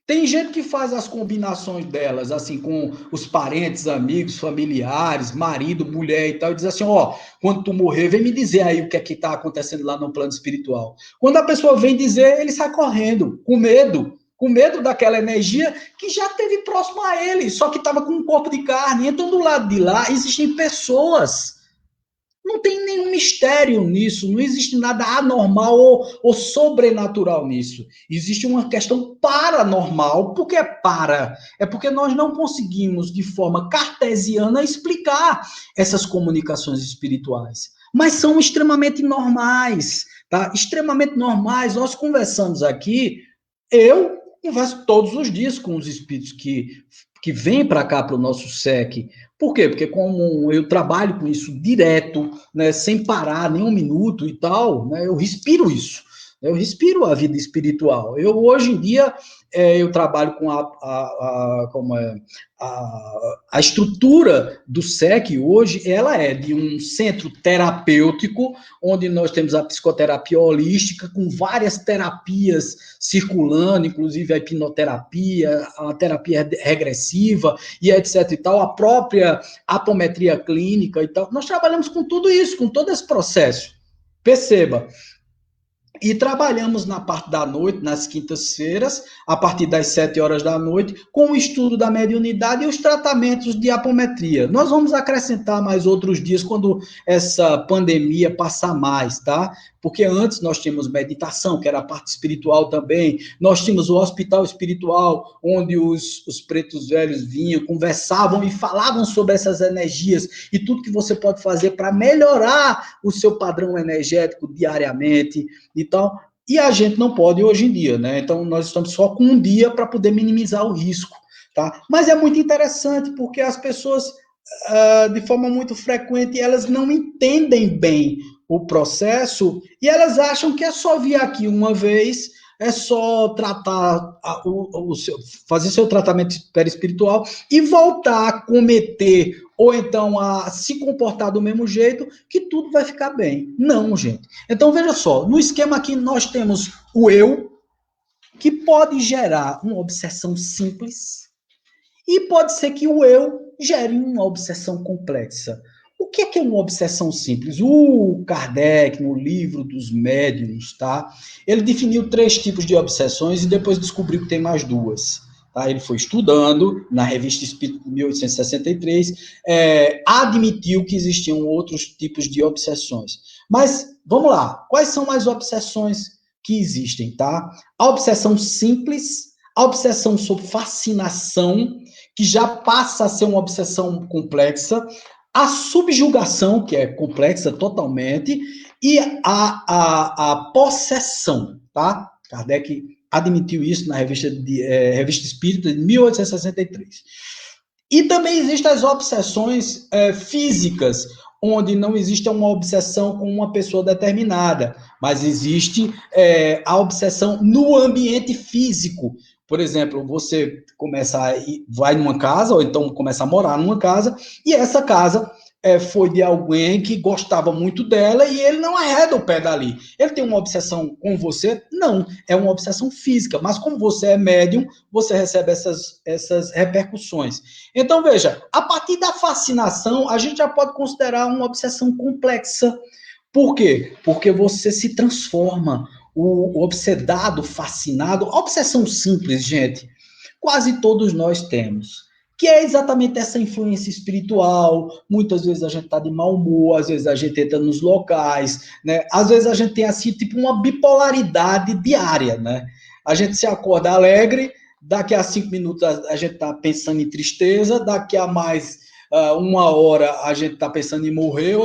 Tem gente que faz as combinações delas, assim, com os parentes, amigos, familiares, marido, mulher e tal, e diz assim, ó, quando tu morrer, vem me dizer aí o que é que tá acontecendo lá no plano espiritual. Quando a pessoa vem dizer, ele sai correndo, com medo daquela energia que já esteve próximo a ele, só que estava com um corpo de carne. Então, do lado de lá, existem pessoas. Não tem nenhum mistério nisso, não existe nada anormal ou sobrenatural nisso. Existe uma questão paranormal. Por que é para? É porque nós não conseguimos, de forma cartesiana, explicar essas comunicações espirituais. Mas são extremamente normais, tá? Extremamente normais. Nós conversamos aqui, eu converso todos os dias com os espíritos que vêm para cá, para o nosso SEC. Por quê? Porque como eu trabalho com isso direto, né, sem parar nem um minuto e tal, né, eu respiro isso. Eu respiro a vida espiritual. Eu, hoje em dia, eu trabalho com a estrutura do SEC hoje, ela é de um centro terapêutico, onde nós temos a psicoterapia holística, com várias terapias circulando, inclusive a hipnoterapia, a terapia regressiva, e etc e tal, a própria apometria clínica e tal. Nós trabalhamos com tudo isso, com todo esse processo. Perceba, e trabalhamos na parte da noite, nas quintas-feiras, a partir das 7 horas da noite, com o estudo da mediunidade e os tratamentos de apometria. Nós vamos acrescentar mais outros dias quando essa pandemia passar mais, tá? Porque antes nós tínhamos meditação, que era a parte espiritual também, nós tínhamos o hospital espiritual, onde os pretos velhos vinham, conversavam e falavam sobre essas energias e tudo que você pode fazer para melhorar o seu padrão energético diariamente. Então, e a gente não pode hoje em dia, né? Então, nós estamos só com um dia para poder minimizar o risco, tá? Mas é muito interessante, porque as pessoas, de forma muito frequente, elas não entendem bem o processo e elas acham que é só vir aqui uma vez, é só tratar fazer seu tratamento perispiritual e voltar a cometer ou então a se comportar do mesmo jeito, que tudo vai ficar bem. Não, gente. Então, veja só, no esquema aqui nós temos o eu, que pode gerar uma obsessão simples, e pode ser que o eu gere uma obsessão complexa. O que é uma obsessão simples? O Kardec, no livro dos médiuns, tá? Ele definiu 3 tipos de obsessões e depois descobriu que tem mais 2. Tá? Ele foi estudando, na Revista Espírita de 1863, admitiu que existiam outros tipos de obsessões. Mas, vamos lá, quais são as obsessões que existem, tá? A obsessão simples, a obsessão sob fascinação, que já passa a ser uma obsessão complexa, a subjugação, que é complexa totalmente, e a possessão, tá? Kardec admitiu isso na Revista Espírita de 1863. E também existem as obsessões físicas, onde não existe uma obsessão com uma pessoa determinada, mas existe a obsessão no ambiente físico. Por exemplo, você vai numa casa, ou então começa a morar numa casa, e essa casa foi de alguém que gostava muito dela e ele não arreda o pé dali. Ele tem uma obsessão com você? Não, é uma obsessão física, mas como você é médium, você recebe essas repercussões. Então, veja, a partir da fascinação, a gente já pode considerar uma obsessão complexa. Por quê? Porque você se transforma. O obsedado, fascinado, a obsessão simples, gente, quase todos nós temos, que é exatamente essa influência espiritual. Muitas vezes a gente está de mau humor, às vezes a gente entra nos locais, né? Às vezes a gente tem assim, tipo uma bipolaridade diária, né? A gente se acorda alegre, daqui a 5 minutos a gente está pensando em tristeza, daqui a mais 1 hora a gente está pensando em morrer,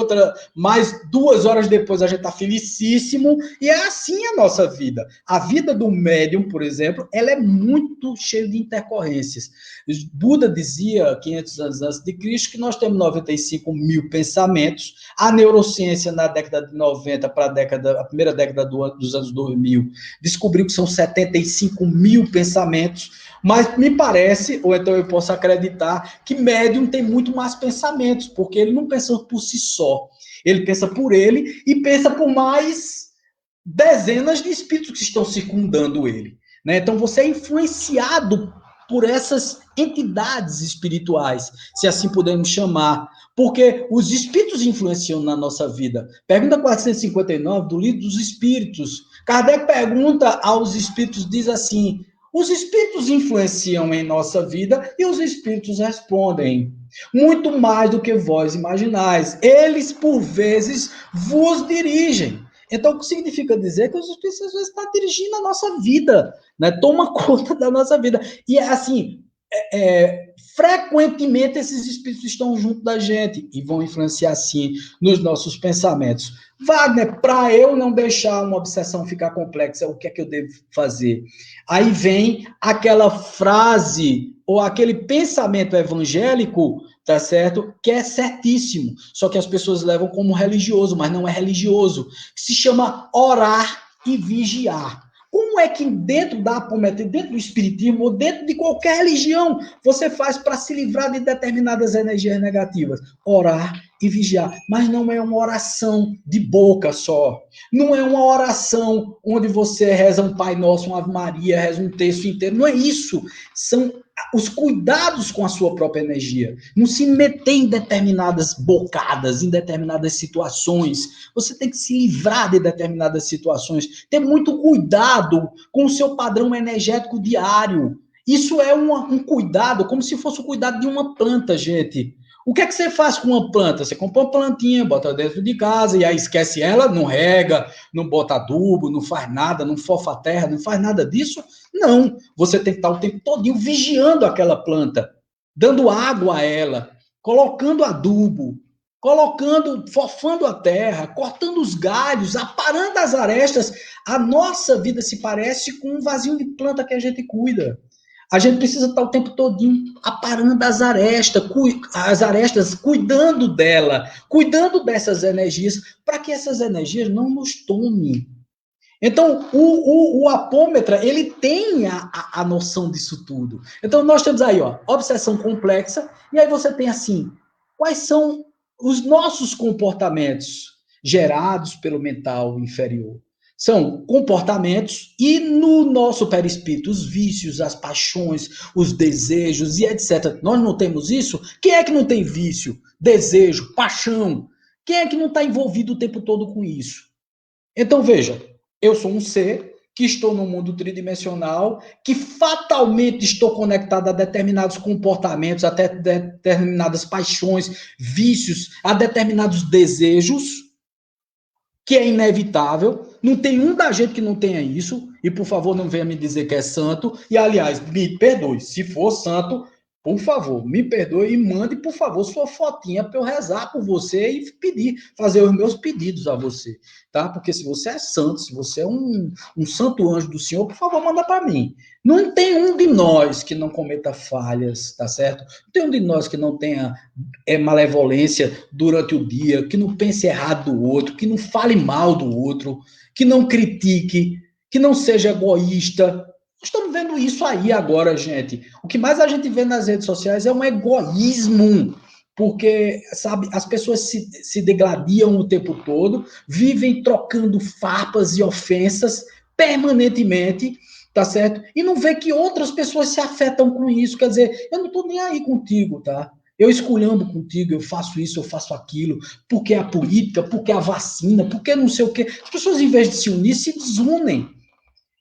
mais 2 horas depois a gente está felicíssimo, e é assim a nossa vida. A vida do médium, por exemplo, ela é muito cheia de intercorrências. Buda dizia, 500 anos antes de Cristo, que nós temos 95 mil pensamentos. A neurociência, na década de 90 para a primeira década dos anos 2000, descobriu que são 75 mil pensamentos. Mas me parece, ou então eu posso acreditar, que médium tem muito mais pensamentos, porque ele não pensa por si só. Ele pensa por ele e pensa por mais dezenas de espíritos que estão circundando ele. Né? Então você é influenciado por essas entidades espirituais, se assim podemos chamar, porque os espíritos influenciam na nossa vida. Pergunta 459 do Livro dos Espíritos. Kardec pergunta aos espíritos, diz assim: os espíritos influenciam em nossa vida e os espíritos respondem: muito mais do que vós imaginais. Eles, por vezes, vos dirigem. Então, o que significa dizer que os espíritos, às vezes, estão dirigindo a nossa vida, né? Toma conta da nossa vida. E, assim, frequentemente esses espíritos estão junto da gente e vão influenciar, sim, nos nossos pensamentos. Wagner, para eu não deixar uma obsessão ficar complexa, o que é que eu devo fazer? Aí vem aquela frase ou aquele pensamento evangélico, tá certo? Que é certíssimo, só que as pessoas levam como religioso, mas não é religioso, que se chama orar e vigiar. Como é que dentro da apometria, dentro do espiritismo ou dentro de qualquer religião, você faz para se livrar de determinadas energias negativas? Orar e vigiar. Mas não é uma oração de boca só. Não é uma oração onde você reza um Pai Nosso, uma Ave Maria, reza um texto inteiro. Não é isso. São os cuidados com a sua própria energia. Não se meter em determinadas bocadas, em determinadas situações. Você tem que se livrar de determinadas situações. Ter muito cuidado com o seu padrão energético diário. Isso é um cuidado, como se fosse o cuidado de uma planta, gente. O que é que você faz com uma planta? Você compra uma plantinha, bota dentro de casa e aí esquece ela, não rega, não bota adubo, não faz nada, não fofa a terra, não faz nada disso. Não, você tem que estar o tempo todo vigiando aquela planta, dando água a ela, colocando adubo, fofando a terra, cortando os galhos, aparando as arestas. A nossa vida se parece com um vasinho de planta que a gente cuida. A gente precisa estar o tempo todinho aparando as arestas, cuidando dela, cuidando dessas energias, para que essas energias não nos tomem. Então, o apômetra, ele tem a noção disso tudo. Então, nós temos aí, ó, obsessão complexa, e aí você tem assim, quais são os nossos comportamentos gerados pelo mental inferior? São comportamentos e no nosso perispírito, os vícios, as paixões, os desejos e etc. Nós não temos isso? Quem é que não tem vício, desejo, paixão? Quem é que não está envolvido o tempo todo com isso? Então, veja, eu sou um ser que estou no mundo tridimensional, que fatalmente estou conectado a determinados comportamentos, a determinadas paixões, vícios, a determinados desejos, que é inevitável. Não tem um da gente que não tenha isso. E, por favor, não venha me dizer que é santo. E, aliás, me perdoe. Se for santo, por favor, me perdoe e mande, por favor, sua fotinha para eu rezar por você e pedir, fazer os meus pedidos a você, tá? Porque se você é santo, se você é um santo anjo do Senhor, por favor, manda para mim. Não tem um de nós que não cometa falhas, tá certo? Não tem um de nós que não tenha malevolência durante o dia, que não pense errado do outro, que não fale mal do outro, que não critique, que não seja egoísta. Estamos vendo isso aí agora, gente. O que mais a gente vê nas redes sociais é um egoísmo, porque, sabe, as pessoas se degladiam o tempo todo, vivem trocando farpas e ofensas permanentemente, tá certo? E não vê que outras pessoas se afetam com isso. Quer dizer, eu não tô nem aí contigo, tá? Eu esculhambo contigo, eu faço isso, eu faço aquilo, porque a política, porque a vacina, porque não sei o quê. As pessoas, em vez de se unir, se desunem.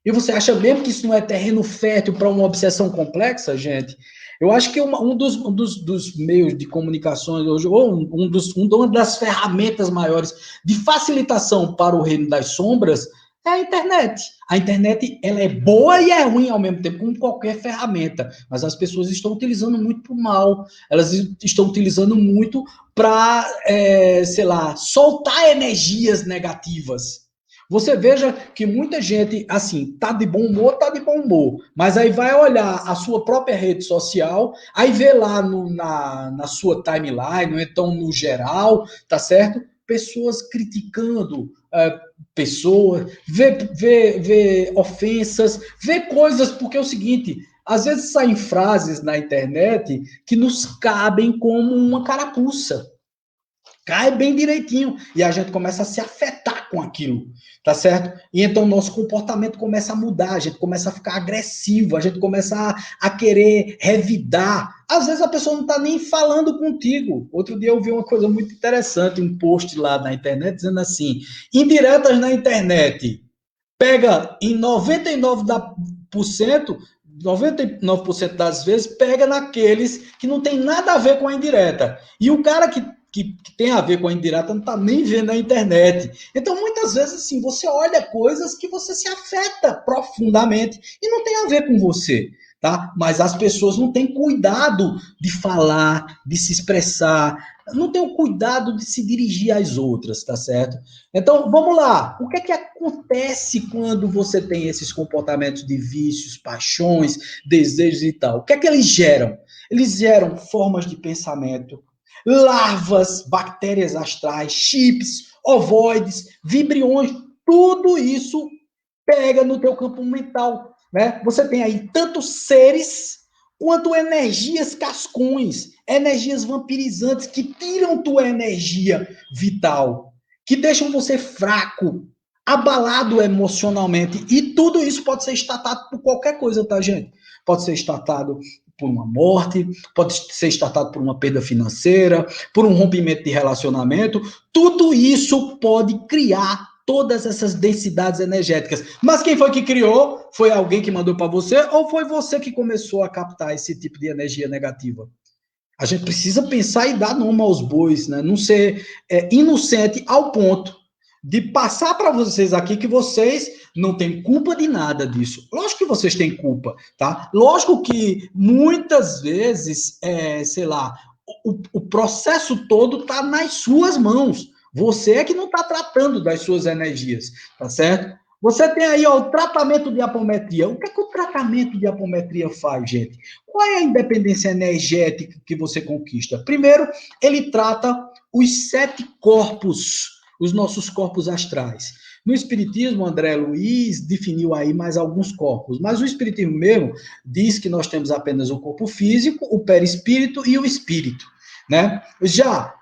E você acha mesmo que isso não é terreno fértil para uma obsessão complexa, gente? Eu acho que dos meios de comunicações hoje, ou uma das ferramentas maiores de facilitação para o reino das sombras, é a internet. A internet, ela é boa e é ruim ao mesmo tempo, como qualquer ferramenta. Mas as pessoas estão utilizando muito para o mal. Elas estão utilizando muito para, sei lá, soltar energias negativas. Você veja que muita gente, assim, tá de bom humor, mas aí vai olhar a sua própria rede social, aí vê lá na sua timeline, ou então no geral, tá certo? Pessoas criticando pessoas, vê ofensas, vê coisas, porque é o seguinte, às vezes saem frases na internet que nos cabem como uma carapuça. Cai bem direitinho. E a gente começa a se afetar com aquilo, tá certo? E então nosso comportamento começa a mudar, a gente começa a ficar agressivo, a gente começa a querer revidar. Às vezes a pessoa não está nem falando contigo. Outro dia eu vi uma coisa muito interessante, um post lá na internet dizendo assim: indiretas na internet. Pega em 99% das vezes, pega naqueles que não tem nada a ver com a indireta. E o cara que tem a ver com a indireta não está nem vendo a internet. Então, muitas vezes, assim, você olha coisas que você se afeta profundamente e não tem a ver com você. Tá? Mas as pessoas não têm cuidado de falar, de se expressar, não têm o cuidado de se dirigir às outras, tá certo? Então, vamos lá. O que é que acontece quando você tem esses comportamentos de vícios, paixões, desejos e tal? O que é que eles geram? Eles geram formas de pensamento, larvas, bactérias astrais, chips, ovoides, vibriões, tudo isso pega no teu campo mental, né? Você tem aí tanto seres quanto energias cascões, energias vampirizantes que tiram tua energia vital, que deixam você fraco, abalado emocionalmente. E tudo isso pode ser estatado por qualquer coisa, tá, gente? Pode ser estatado por uma morte, pode ser estatado por uma perda financeira, por um rompimento de relacionamento. Tudo isso pode criar todas essas densidades energéticas. Mas quem foi que criou? Foi alguém que mandou para você ou foi você que começou a captar esse tipo de energia negativa? A gente precisa pensar e dar nome aos bois, né? Não ser inocente ao ponto de passar para vocês aqui que vocês não têm culpa de nada disso. Lógico que vocês têm culpa, tá? Lógico que muitas vezes, sei lá, o processo todo está nas suas mãos. Você é que não está tratando das suas energias, tá certo? Você tem aí ó, o tratamento de apometria. O que é que o tratamento de apometria faz, gente? Qual é a independência energética que você conquista? Primeiro, ele trata os 7 corpos, os nossos corpos astrais. No Espiritismo, André Luiz definiu aí mais alguns corpos, mas o Espiritismo mesmo diz que nós temos apenas o corpo físico, o perispírito e o espírito. né? Já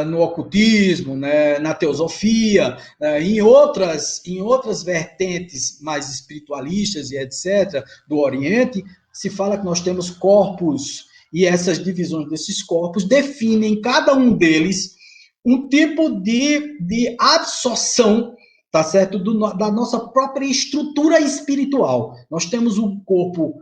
no ocultismo, né, na teosofia, em outras vertentes mais espiritualistas e etc., do Oriente, se fala que nós temos corpos, e essas divisões desses corpos definem cada um deles um tipo de absorção, tá certo? Da nossa própria estrutura espiritual. Nós temos um corpo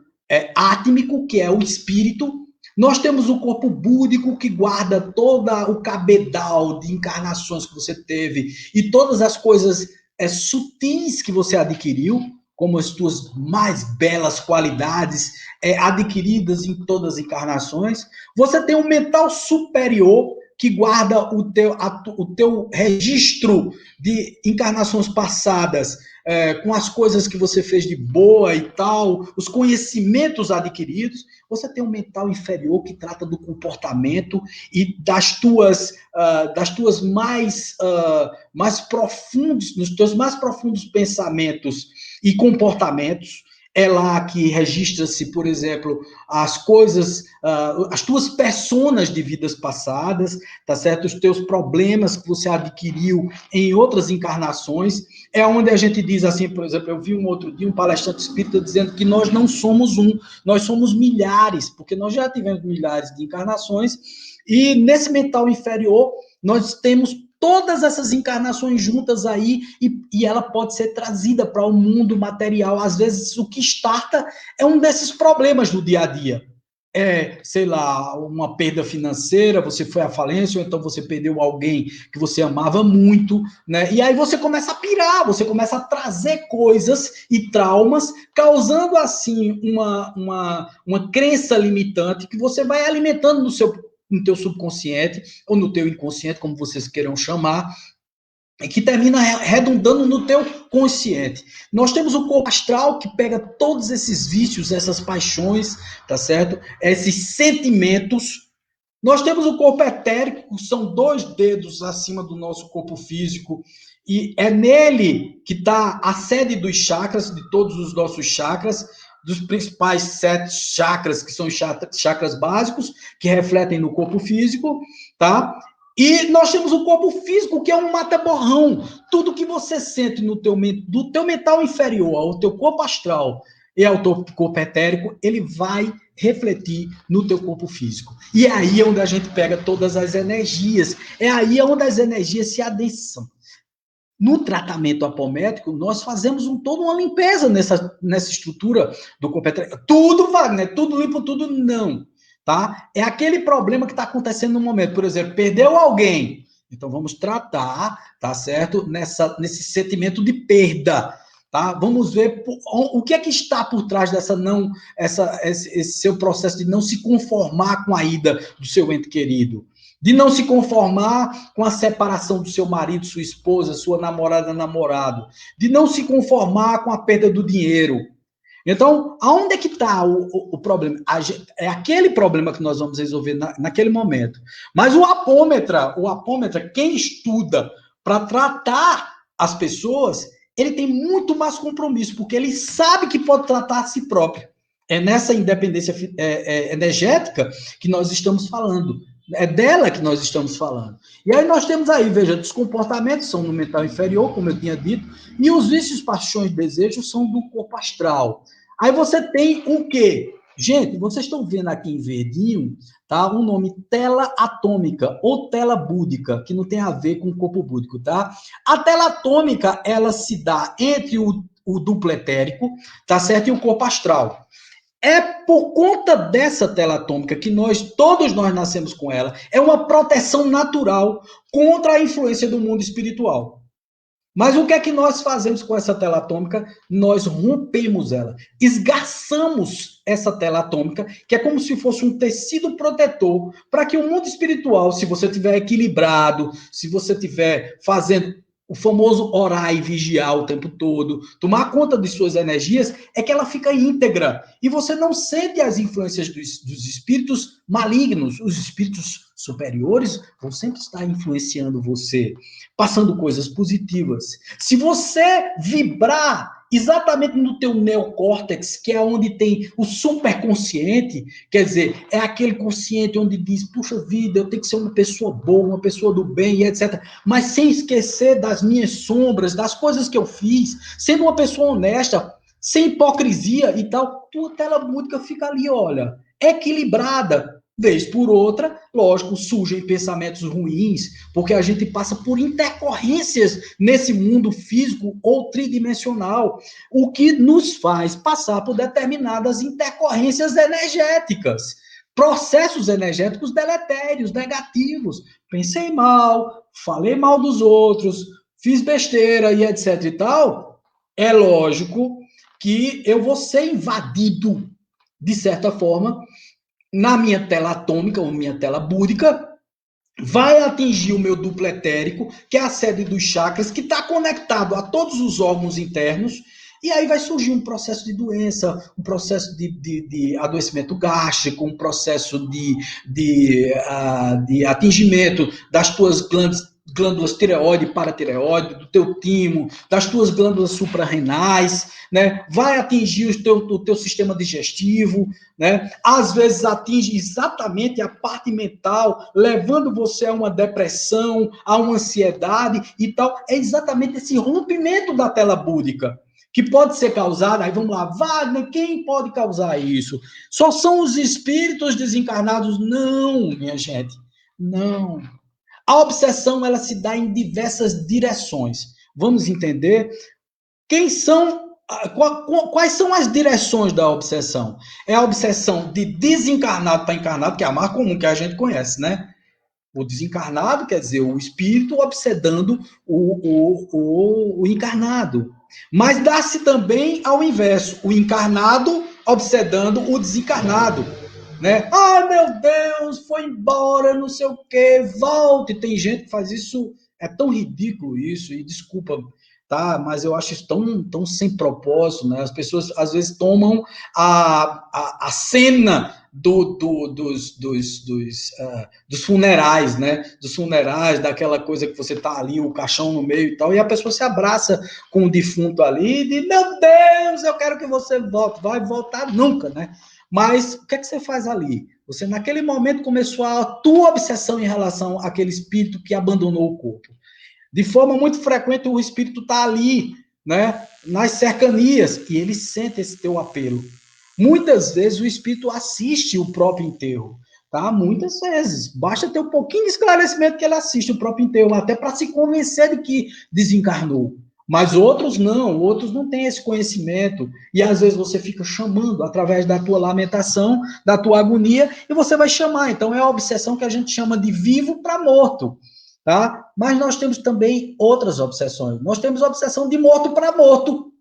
átmico, que é o espírito. Nós temos o corpo búdico, que guarda todo o cabedal de encarnações que você teve e todas as coisas sutis que você adquiriu, como as tuas mais belas qualidades adquiridas em todas as encarnações. Você tem um mental superior, que guarda o teu registro de encarnações passadas, com as coisas que você fez de boa e tal, os conhecimentos adquiridos. Você tem um mental inferior que trata do comportamento e das tuas mais profundos, nos teus mais profundos pensamentos e comportamentos. É lá que registra-se, por exemplo, as coisas, as tuas personas de vidas passadas, tá certo? Os teus problemas que você adquiriu em outras encarnações. É onde a gente diz assim, por exemplo, eu vi um outro dia um palestrante espírita dizendo que nós não somos nós somos milhares, porque nós já tivemos milhares de encarnações, e nesse mental inferior nós temos todas essas encarnações juntas aí, e ela pode ser trazida para o mundo material. Às vezes, o que starta é um desses problemas do dia a dia. Sei lá, uma perda financeira, você foi à falência, ou então você perdeu alguém que você amava muito, né? E aí você começa a pirar, você começa a trazer coisas e traumas, causando, assim, uma crença limitante que você vai alimentando no teu subconsciente, ou no teu inconsciente, como vocês queiram chamar, que termina redundando no teu consciente. Nós temos o corpo astral, que pega todos esses vícios, essas paixões, tá certo? Esses sentimentos. Nós temos o corpo etérico, que são 2 dedos acima do nosso corpo físico, e é nele que está a sede dos chakras, de todos os nossos chakras, dos principais 7 chakras, que são os chakras básicos, que refletem no corpo físico, tá? E nós temos o corpo físico, que é um mata-borrão. Tudo que você sente do teu mental inferior ao teu corpo astral e ao teu corpo etérico, ele vai refletir no teu corpo físico. E é aí onde a gente pega todas as energias. É aí onde as energias se adensam. No tratamento apométrico, nós fazemos toda uma limpeza nessa estrutura do corpo etérico. Tudo, Wagner, tudo limpo, tudo não. Tá? É aquele problema que está acontecendo no momento. Por exemplo, perdeu alguém. Então, vamos tratar, tá certo? Nesse sentimento de perda. Tá? Vamos ver o que é que está por trás esse seu processo de não se conformar com a ida do seu ente querido. De não se conformar com a separação do seu marido, sua esposa, sua namorada, namorado. De não se conformar com a perda do dinheiro. Então, aonde é que está o problema? É aquele problema que nós vamos resolver naquele momento. Mas o apômetra, quem estuda para tratar as pessoas, ele tem muito mais compromisso, porque ele sabe que pode tratar a si próprio. É nessa independência energética que nós estamos falando. É dela que nós estamos falando. E aí nós temos aí, veja, os comportamentos são no mental inferior, como eu tinha dito, e os vícios, paixões, desejos são do corpo astral. Aí você tem o quê? Gente, vocês estão vendo aqui em verdinho, tá? O nome tela atômica ou tela búdica, que não tem a ver com o corpo búdico, tá? A tela atômica, ela se dá entre o duplo etérico, tá certo? E o corpo astral. É por conta dessa tela atômica que todos nós nascemos com ela. É uma proteção natural contra a influência do mundo espiritual. Mas o que é que nós fazemos com essa tela atômica? Nós rompemos ela, esgarçamos essa tela atômica, que é como se fosse um tecido protetor, para que o mundo espiritual, se você estiver equilibrado, se você estiver fazendo o famoso orar e vigiar o tempo todo, tomar conta de suas energias, é que ela fica íntegra. E você não sente as influências dos espíritos malignos, os espíritos superiores vão sempre estar influenciando você, passando coisas positivas. Se você vibrar exatamente no teu neocórtex, que é onde tem o superconsciente, quer dizer, é aquele consciente onde diz, puxa vida, eu tenho que ser uma pessoa boa, uma pessoa do bem, e etc. Mas sem esquecer das minhas sombras, das coisas que eu fiz, sendo uma pessoa honesta, sem hipocrisia e tal, tua tela búdica fica ali, olha, equilibrada. Vez por outra, lógico, surgem pensamentos ruins, porque a gente passa por intercorrências nesse mundo físico ou tridimensional, o que nos faz passar por determinadas intercorrências energéticas, processos energéticos deletérios, negativos. Pensei mal, falei mal dos outros, fiz besteira e etc e tal. É lógico que eu vou ser invadido, de certa forma, na minha tela atômica, ou minha tela búdica, vai atingir o meu duplo etérico, que é a sede dos chakras, que está conectado a todos os órgãos internos, e aí vai surgir um processo de doença, um processo de adoecimento gástrico, um processo de atingimento das tuas glândulas tireoide e paratireoide, do teu timo, das tuas glândulas suprarrenais, né? Vai atingir o teu sistema digestivo, né? Às vezes atinge exatamente a parte mental, levando você a uma depressão, a uma ansiedade e tal. É exatamente esse rompimento da tela búdica que pode ser causado. Aí vamos lá, Wagner, quem pode causar isso? Só são os espíritos desencarnados? Não, minha gente, não. A obsessão, ela se dá em diversas direções. Vamos entender quem são, quais são as direções da obsessão? É a obsessão de desencarnado para encarnado, que é a mais comum que a gente conhece, né? O desencarnado, quer dizer, o espírito obsedando o encarnado. Mas dá-se também ao inverso, o encarnado obsedando o desencarnado. Né? Ai, meu Deus, foi embora, não sei o quê, volte. Tem gente que faz isso, é tão ridículo isso, e desculpa, tá? Mas eu acho isso tão sem propósito, né? As pessoas às vezes tomam a cena dos funerais, né? Dos funerais, daquela coisa que você tá ali, o caixão no meio e tal, e a pessoa se abraça com o defunto ali e diz, meu Deus, eu quero que você volte. Vai voltar nunca, né? Mas o que é que você faz ali? Você, naquele momento, começou a tua obsessão em relação àquele espírito que abandonou o corpo. De forma muito frequente, o espírito está ali, né, nas cercanias, e ele sente esse teu apelo. Muitas vezes o espírito assiste o próprio enterro, tá? Muitas vezes. Basta ter um pouquinho de esclarecimento que ele assiste o próprio enterro, até para se convencer de que desencarnou. Mas outros não têm esse conhecimento, e às vezes você fica chamando através da tua lamentação, da tua agonia, e você vai chamar. Então é a obsessão que a gente chama de vivo para morto. Tá? Mas nós temos também outras obsessões. Nós temos a obsessão de morto para morto.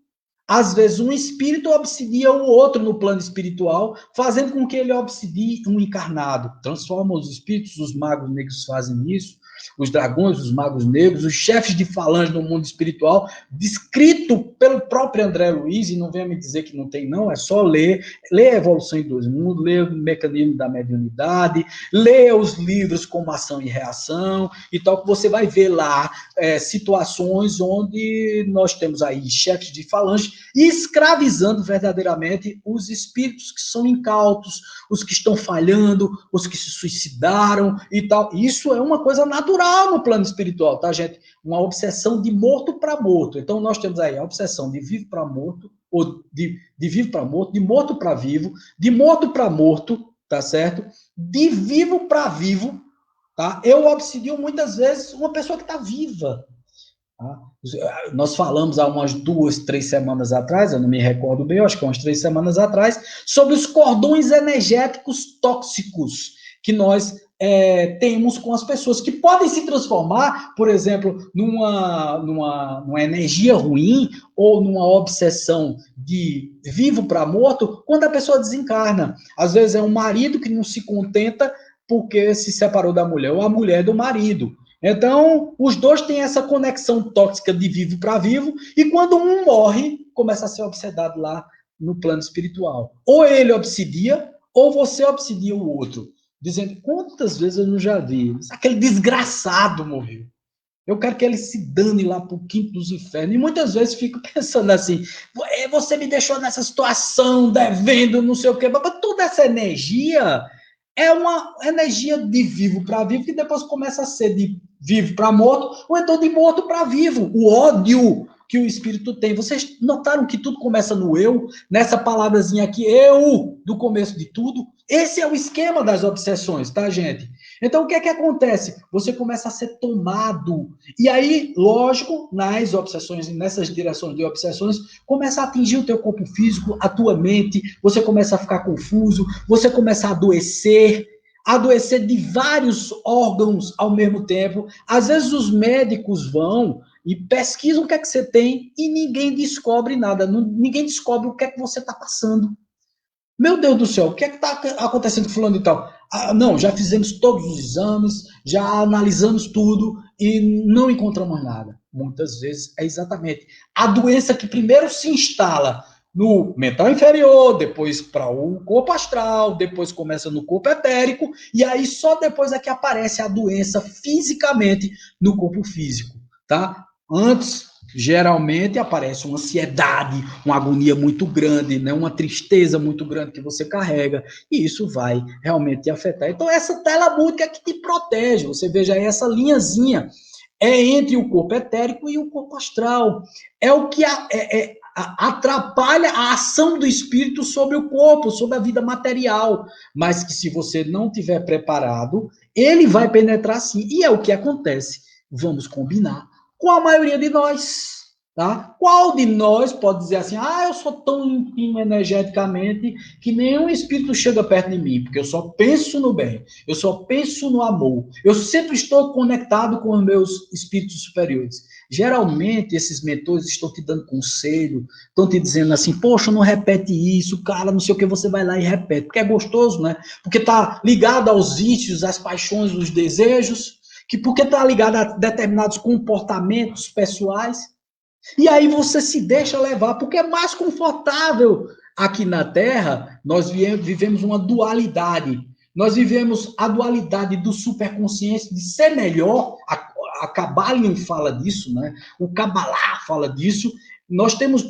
Às vezes, um espírito obsidia o outro no plano espiritual, fazendo com que ele obsidie um encarnado. Transforma os espíritos, os magos negros fazem isso, os dragões, os magos negros, os chefes de falange no mundo espiritual, descrito pelo próprio André Luiz, e não venha me dizer que não tem, não, é só ler a Evolução em Dois Mundos, ler o Mecanismo da Mediunidade, ler os livros como Ação e Reação, e tal, que você vai ver lá situações onde nós temos aí chefes de falange escravizando verdadeiramente os espíritos que são incautos, os que estão falhando, os que se suicidaram e tal. Isso é uma coisa natural no plano espiritual, tá, gente? Uma obsessão de morto para morto. Então, nós temos aí a obsessão de vivo para morto, ou de vivo para morto, de morto para vivo, de morto para morto, tá certo? De vivo para vivo, tá? Eu obsidio muitas vezes uma pessoa que está viva. Tá? Nós falamos há umas 2, 3 semanas atrás, eu não me recordo bem, acho que umas 3 semanas atrás, sobre os cordões energéticos tóxicos que nós temos com as pessoas, que podem se transformar, por exemplo, numa energia ruim ou numa obsessão de vivo para morto, quando a pessoa desencarna. Às vezes é um marido que não se contenta porque se separou da mulher, ou a mulher do marido. Então, os dois têm essa conexão tóxica de vivo para vivo, e quando um morre, começa a ser obsedado lá no plano espiritual. Ou ele obsidia, ou você obsidia o outro. dizendo, quantas vezes eu não já vi, aquele desgraçado morreu. Eu quero que ele se dane lá pro quinto dos infernos. E muitas vezes fico pensando assim, você me deixou nessa situação, devendo, não sei o quê. Mas toda essa energia é uma energia de vivo para vivo, que depois começa a ser de vivo para morto, ou então de morto para vivo. O ódio que o espírito tem. Vocês notaram que tudo começa no eu? Nessa palavrazinha aqui, eu, do começo de tudo? Esse é o esquema das obsessões, tá, gente? Então, o que é que acontece? Você começa a ser tomado. E aí, lógico, nas obsessões, nessas direções de obsessões, começa a atingir o teu corpo físico, a tua mente, você começa a ficar confuso, você começa a adoecer de vários órgãos ao mesmo tempo. Às vezes os médicos vão e pesquisam o que é que você tem e ninguém descobre nada, ninguém descobre o que é que você está passando. Meu Deus do céu, o que é que está acontecendo com fulano e tal? Ah, não, já fizemos todos os exames, já analisamos tudo e não encontramos nada. Muitas vezes é exatamente a doença que primeiro se instala no mental inferior, depois para o corpo astral, depois começa no corpo etérico, e aí só depois é que aparece a doença fisicamente no corpo físico, tá? Antes, geralmente aparece uma ansiedade, uma agonia muito grande, né? Uma tristeza muito grande que você carrega, e isso vai realmente te afetar. Então, essa tela múltipla é que te protege. Você veja aí essa linhazinha, é entre o corpo etérico e o corpo astral. É o que atrapalha a ação do espírito sobre o corpo, sobre a vida material. Mas que se você não tiver preparado, ele vai penetrar sim. E é o que acontece. Vamos combinar com a maioria de nós. Tá? Qual de nós pode dizer assim, eu sou tão limpinho energeticamente que nenhum espírito chega perto de mim, porque eu só penso no bem, eu só penso no amor, eu sempre estou conectado com os meus espíritos superiores. Geralmente, esses mentores estão te dando conselho, estão te dizendo assim, poxa, não repete isso, cara, não sei o que, você vai lá e repete, porque é gostoso, né? Porque está ligado aos vícios, às paixões, os desejos, porque está ligado a determinados comportamentos pessoais. E aí você se deixa levar, porque é mais confortável. Aqui na Terra, nós vivemos uma dualidade. Nós vivemos a dualidade do superconsciente de ser melhor. A Kabbalion fala disso, né? O Kabbalah fala disso. Nós temos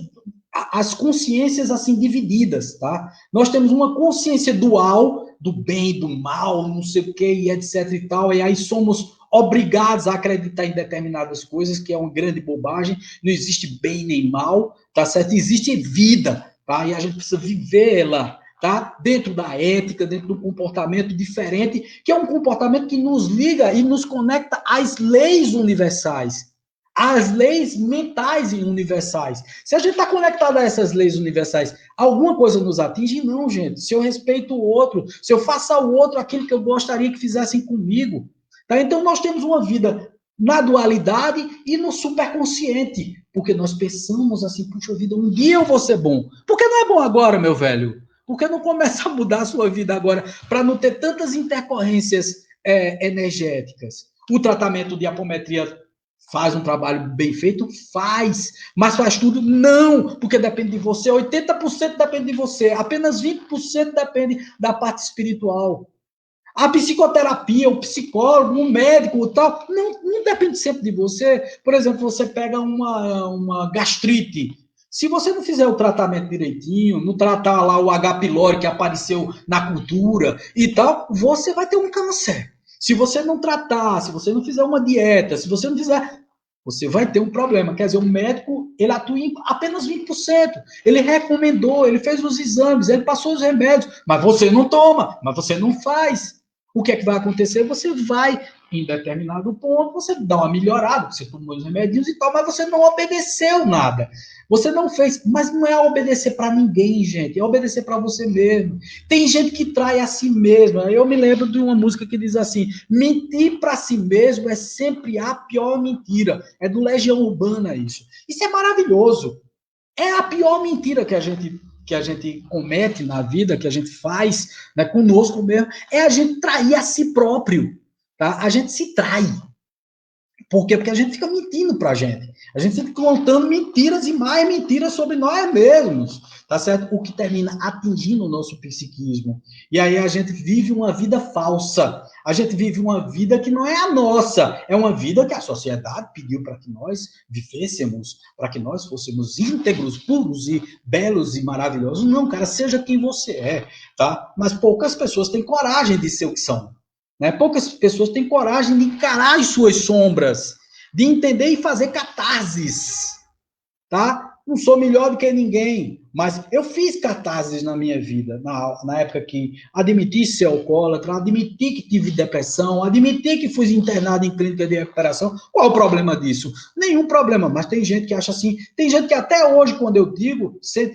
as consciências assim divididas, tá? Nós temos uma consciência dual do bem, do mal, não sei o que, e etc e tal, e aí somos obrigados a acreditar em determinadas coisas, que é uma grande bobagem, não existe bem nem mal, tá certo? Existe vida, tá? E a gente precisa vivê-la, tá? Dentro da ética, dentro do comportamento diferente, que é um comportamento que nos liga e nos conecta às leis universais, às leis mentais e universais. Se a gente está conectado a essas leis universais, alguma coisa nos atinge? Não, gente. Se eu respeito o outro, se eu faço ao outro aquilo que eu gostaria que fizessem comigo, tá? Então, nós temos uma vida na dualidade e no superconsciente, porque nós pensamos assim, puxa vida, um dia eu vou ser bom. Por que não é bom agora, meu velho? Por que não começa a mudar a sua vida agora, para não ter tantas intercorrências energéticas? O tratamento de apometria faz um trabalho bem feito? Faz. Mas faz tudo? Não, porque depende de você. 80% depende de você. Apenas 20% depende da parte espiritual. A psicoterapia, o psicólogo, o médico e tal, não depende sempre de você. Por exemplo, você pega uma gastrite. Se você não fizer o tratamento direitinho, não tratar lá o H. pylori que apareceu na cultura e tal, você vai ter um câncer. Se você não tratar, se você não fizer uma dieta, se você não fizer, você vai ter um problema. Quer dizer, o médico, ele atua em apenas 20%. Ele recomendou, ele fez os exames, ele passou os remédios, mas você não toma, mas você não faz. O que é que vai acontecer? Você vai, em determinado ponto, você dá uma melhorada, você tomou os remédios e tal, mas você não obedeceu nada. Você não fez, mas não é obedecer para ninguém, gente, é obedecer para você mesmo. Tem gente que trai a si mesmo. Eu me lembro de uma música que diz assim: mentir para si mesmo é sempre a pior mentira. É do Legião Urbana isso. Isso é maravilhoso. É a pior mentira que a gente comete na vida, que a gente faz, né, conosco mesmo, é a gente trair a si próprio, tá? A gente se trai. Por quê? Porque a gente fica mentindo pra gente. A gente fica contando mentiras e mais mentiras sobre nós mesmos, tá certo? O que termina atingindo o nosso psiquismo. E aí a gente vive uma vida falsa. A gente vive uma vida que não é a nossa. É uma vida que a sociedade pediu para que nós vivêssemos, para que nós fôssemos íntegros, puros e belos e maravilhosos. Não, cara, seja quem você é, tá? Mas poucas pessoas têm coragem de ser o que são. Né? Poucas pessoas têm coragem de encarar as suas sombras, de entender e fazer catarses, tá? Não sou melhor do que ninguém, mas eu fiz catarses na minha vida, na época que admiti ser alcoólatra, admiti que tive depressão, admiti que fui internado em clínica de recuperação. Qual o problema disso? Nenhum problema, mas tem gente que acha assim, tem gente que até hoje, quando eu digo, você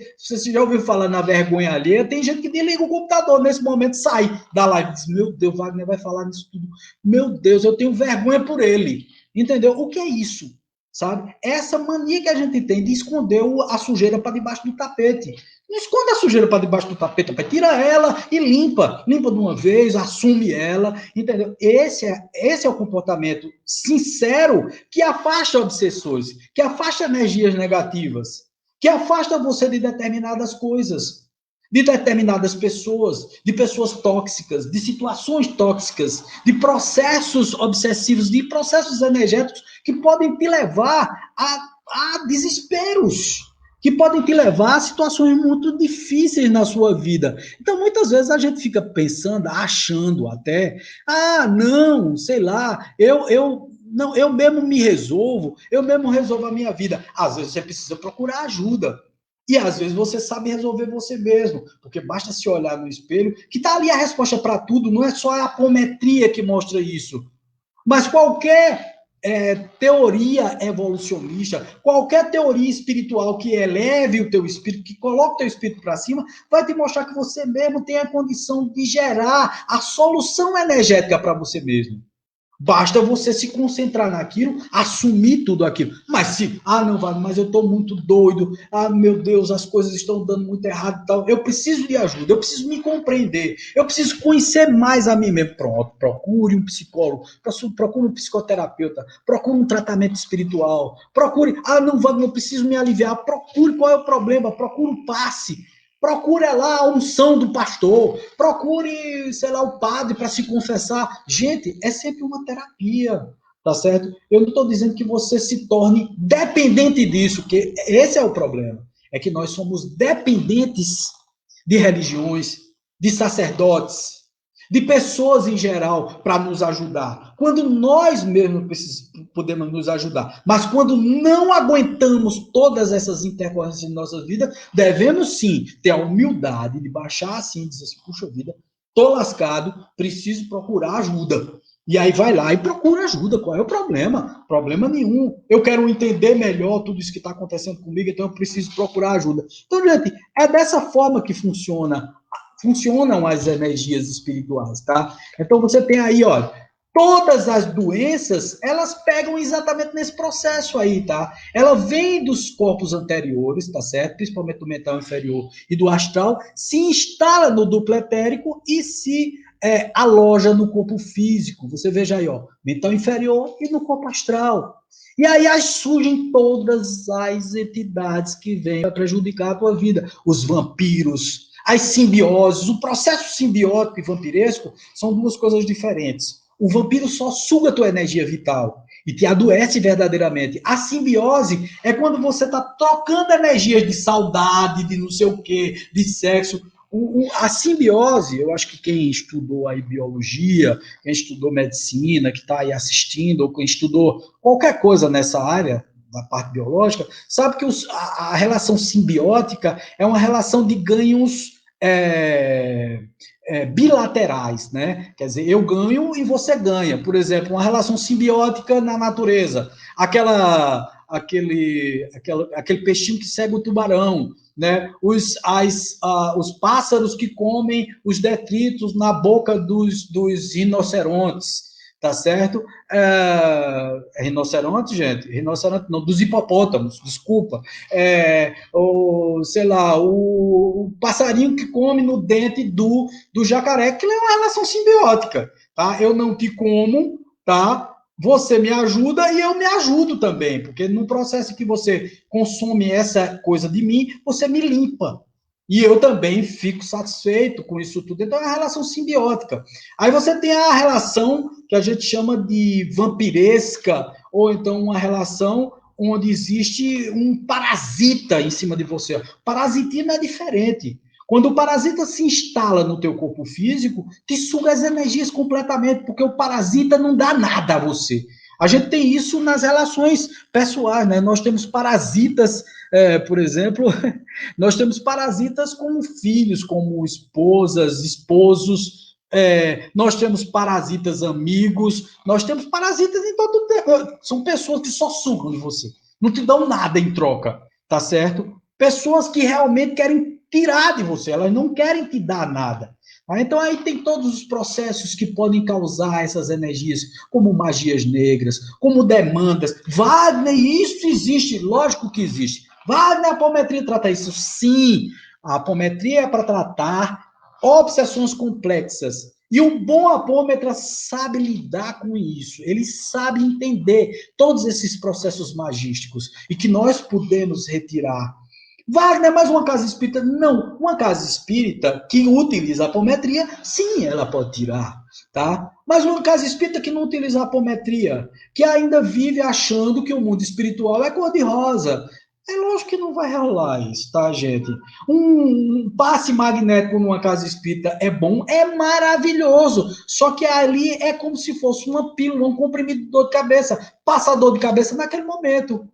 já ouviu falar na vergonha alheia, tem gente que desliga o computador nesse momento, sai da live e diz, meu Deus, Wagner vai falar nisso tudo, meu Deus, eu tenho vergonha por ele, entendeu? O que é isso? Sabe? Essa mania que a gente tem de esconder a sujeira para debaixo do tapete. Não esconde a sujeira para debaixo do tapete, tira ela e limpa. Limpa de uma vez, assume ela, entendeu? Esse é o comportamento sincero que afasta obsessões, que afasta energias negativas, que afasta você de determinadas coisas, de determinadas pessoas, de pessoas tóxicas, de situações tóxicas, de processos obsessivos, de processos energéticos que podem te levar a desesperos, que podem te levar a situações muito difíceis na sua vida. Então, muitas vezes a gente fica pensando, achando até, não, sei lá, não, eu mesmo me resolvo, eu mesmo resolvo a minha vida. Às vezes você precisa procurar ajuda. E às vezes você sabe resolver você mesmo, porque basta se olhar no espelho, que está ali a resposta para tudo, não é só a apometria que mostra isso. Mas qualquer teoria evolucionista, qualquer teoria espiritual que eleve o teu espírito, que coloque o teu espírito para cima, vai te mostrar que você mesmo tem a condição de gerar a solução energética para você mesmo. Basta você se concentrar naquilo, assumir tudo aquilo. Mas se, não, Wagner, mas eu estou muito doido, meu Deus, as coisas estão dando muito errado e tal, eu preciso de ajuda, eu preciso me compreender, eu preciso conhecer mais a mim mesmo. Pronto, procure um psicólogo, procure um psicoterapeuta, procure um tratamento espiritual, procure, não, Wagner, eu preciso me aliviar, procure qual é o problema, procure um passe. Procure lá a unção do pastor, procure, sei lá, o padre para se confessar. Gente, é sempre uma terapia, tá certo? Eu não estou dizendo que você se torne dependente disso, que esse é o problema. É que nós somos dependentes de religiões, de sacerdotes, de pessoas em geral para nos ajudar. Quando nós mesmos podemos nos ajudar, mas quando não aguentamos todas essas intercorrências em nossas vidas, devemos sim ter a humildade de baixar assim e dizer assim, puxa vida, tô lascado, preciso procurar ajuda. E aí vai lá e procura ajuda. Qual é o problema? Problema nenhum. Eu quero entender melhor tudo isso que está acontecendo comigo, então eu preciso procurar ajuda. Então, gente, é dessa forma que funcionam as energias espirituais, tá? Então você tem aí, olha, todas as doenças, elas pegam exatamente nesse processo aí, tá? Ela vem dos corpos anteriores, tá certo? Principalmente do mental inferior e do astral, se instala no duplo etérico e se aloja no corpo físico. Você veja aí, ó, mental inferior e no corpo astral. E aí surgem todas as entidades que vêm para prejudicar a tua vida. Os vampiros, as simbioses, o processo simbiótico e vampiresco são duas coisas diferentes. O vampiro só suga a tua energia vital e te adoece verdadeiramente. A simbiose é quando você está trocando energias de saudade, de não sei o quê, de sexo. A simbiose, eu acho que quem estudou aí biologia, quem estudou medicina, que está aí assistindo, ou quem estudou qualquer coisa nessa área, da parte biológica, sabe que a relação simbiótica é uma relação de ganhos bilaterais, né? Quer dizer, eu ganho e você ganha. Por exemplo, uma relação simbiótica na natureza. Aquele peixinho que segue o tubarão, né? Os pássaros que comem os detritos na boca dos rinocerontes, tá certo? Rinoceronte, gente? Rinoceronte não, dos hipopótamos, desculpa. Sei lá, o passarinho que come no dente do jacaré, que é uma relação simbiótica, tá? Eu não te como, tá? Você me ajuda e eu me ajudo também, porque no processo que você consome essa coisa de mim, você me limpa. E eu também fico satisfeito com isso tudo. Então é uma relação simbiótica. Aí você tem a relação que a gente chama de vampiresca, ou então uma relação onde existe um parasita em cima de você. Parasitismo é diferente. Quando o parasita se instala no teu corpo físico, te suga as energias completamente, porque o parasita não dá nada a você. A gente tem isso nas relações pessoais, né? Nós temos parasitas, por exemplo, nós temos parasitas como filhos, como esposas, esposos, nós temos parasitas amigos, nós temos parasitas em todo tempo. São pessoas que só sugam de você, não te dão nada em troca, tá certo? Pessoas que realmente querem tirar de você, elas não querem te dar nada. Então aí tem todos os processos que podem causar essas energias, como magias negras, como demandas. Wagner, isso existe, lógico que existe. Wagner, a apometria trata isso? Sim, a apometria é para tratar obsessões complexas. E o bom apômetra sabe lidar com isso, ele sabe entender todos esses processos magísticos e que nós podemos retirar. Wagner, mais uma casa espírita? Não. Uma casa espírita que utiliza a apometria, sim, ela pode tirar, tá? Mas uma casa espírita que não utiliza a apometria, que ainda vive achando que o mundo espiritual é cor-de-rosa. É lógico que não vai rolar isso, tá, gente? Um passe magnético numa casa espírita é bom, é maravilhoso. Só que ali é como se fosse uma pílula, um comprimido de dor de cabeça. Passa a dor de cabeça naquele momento.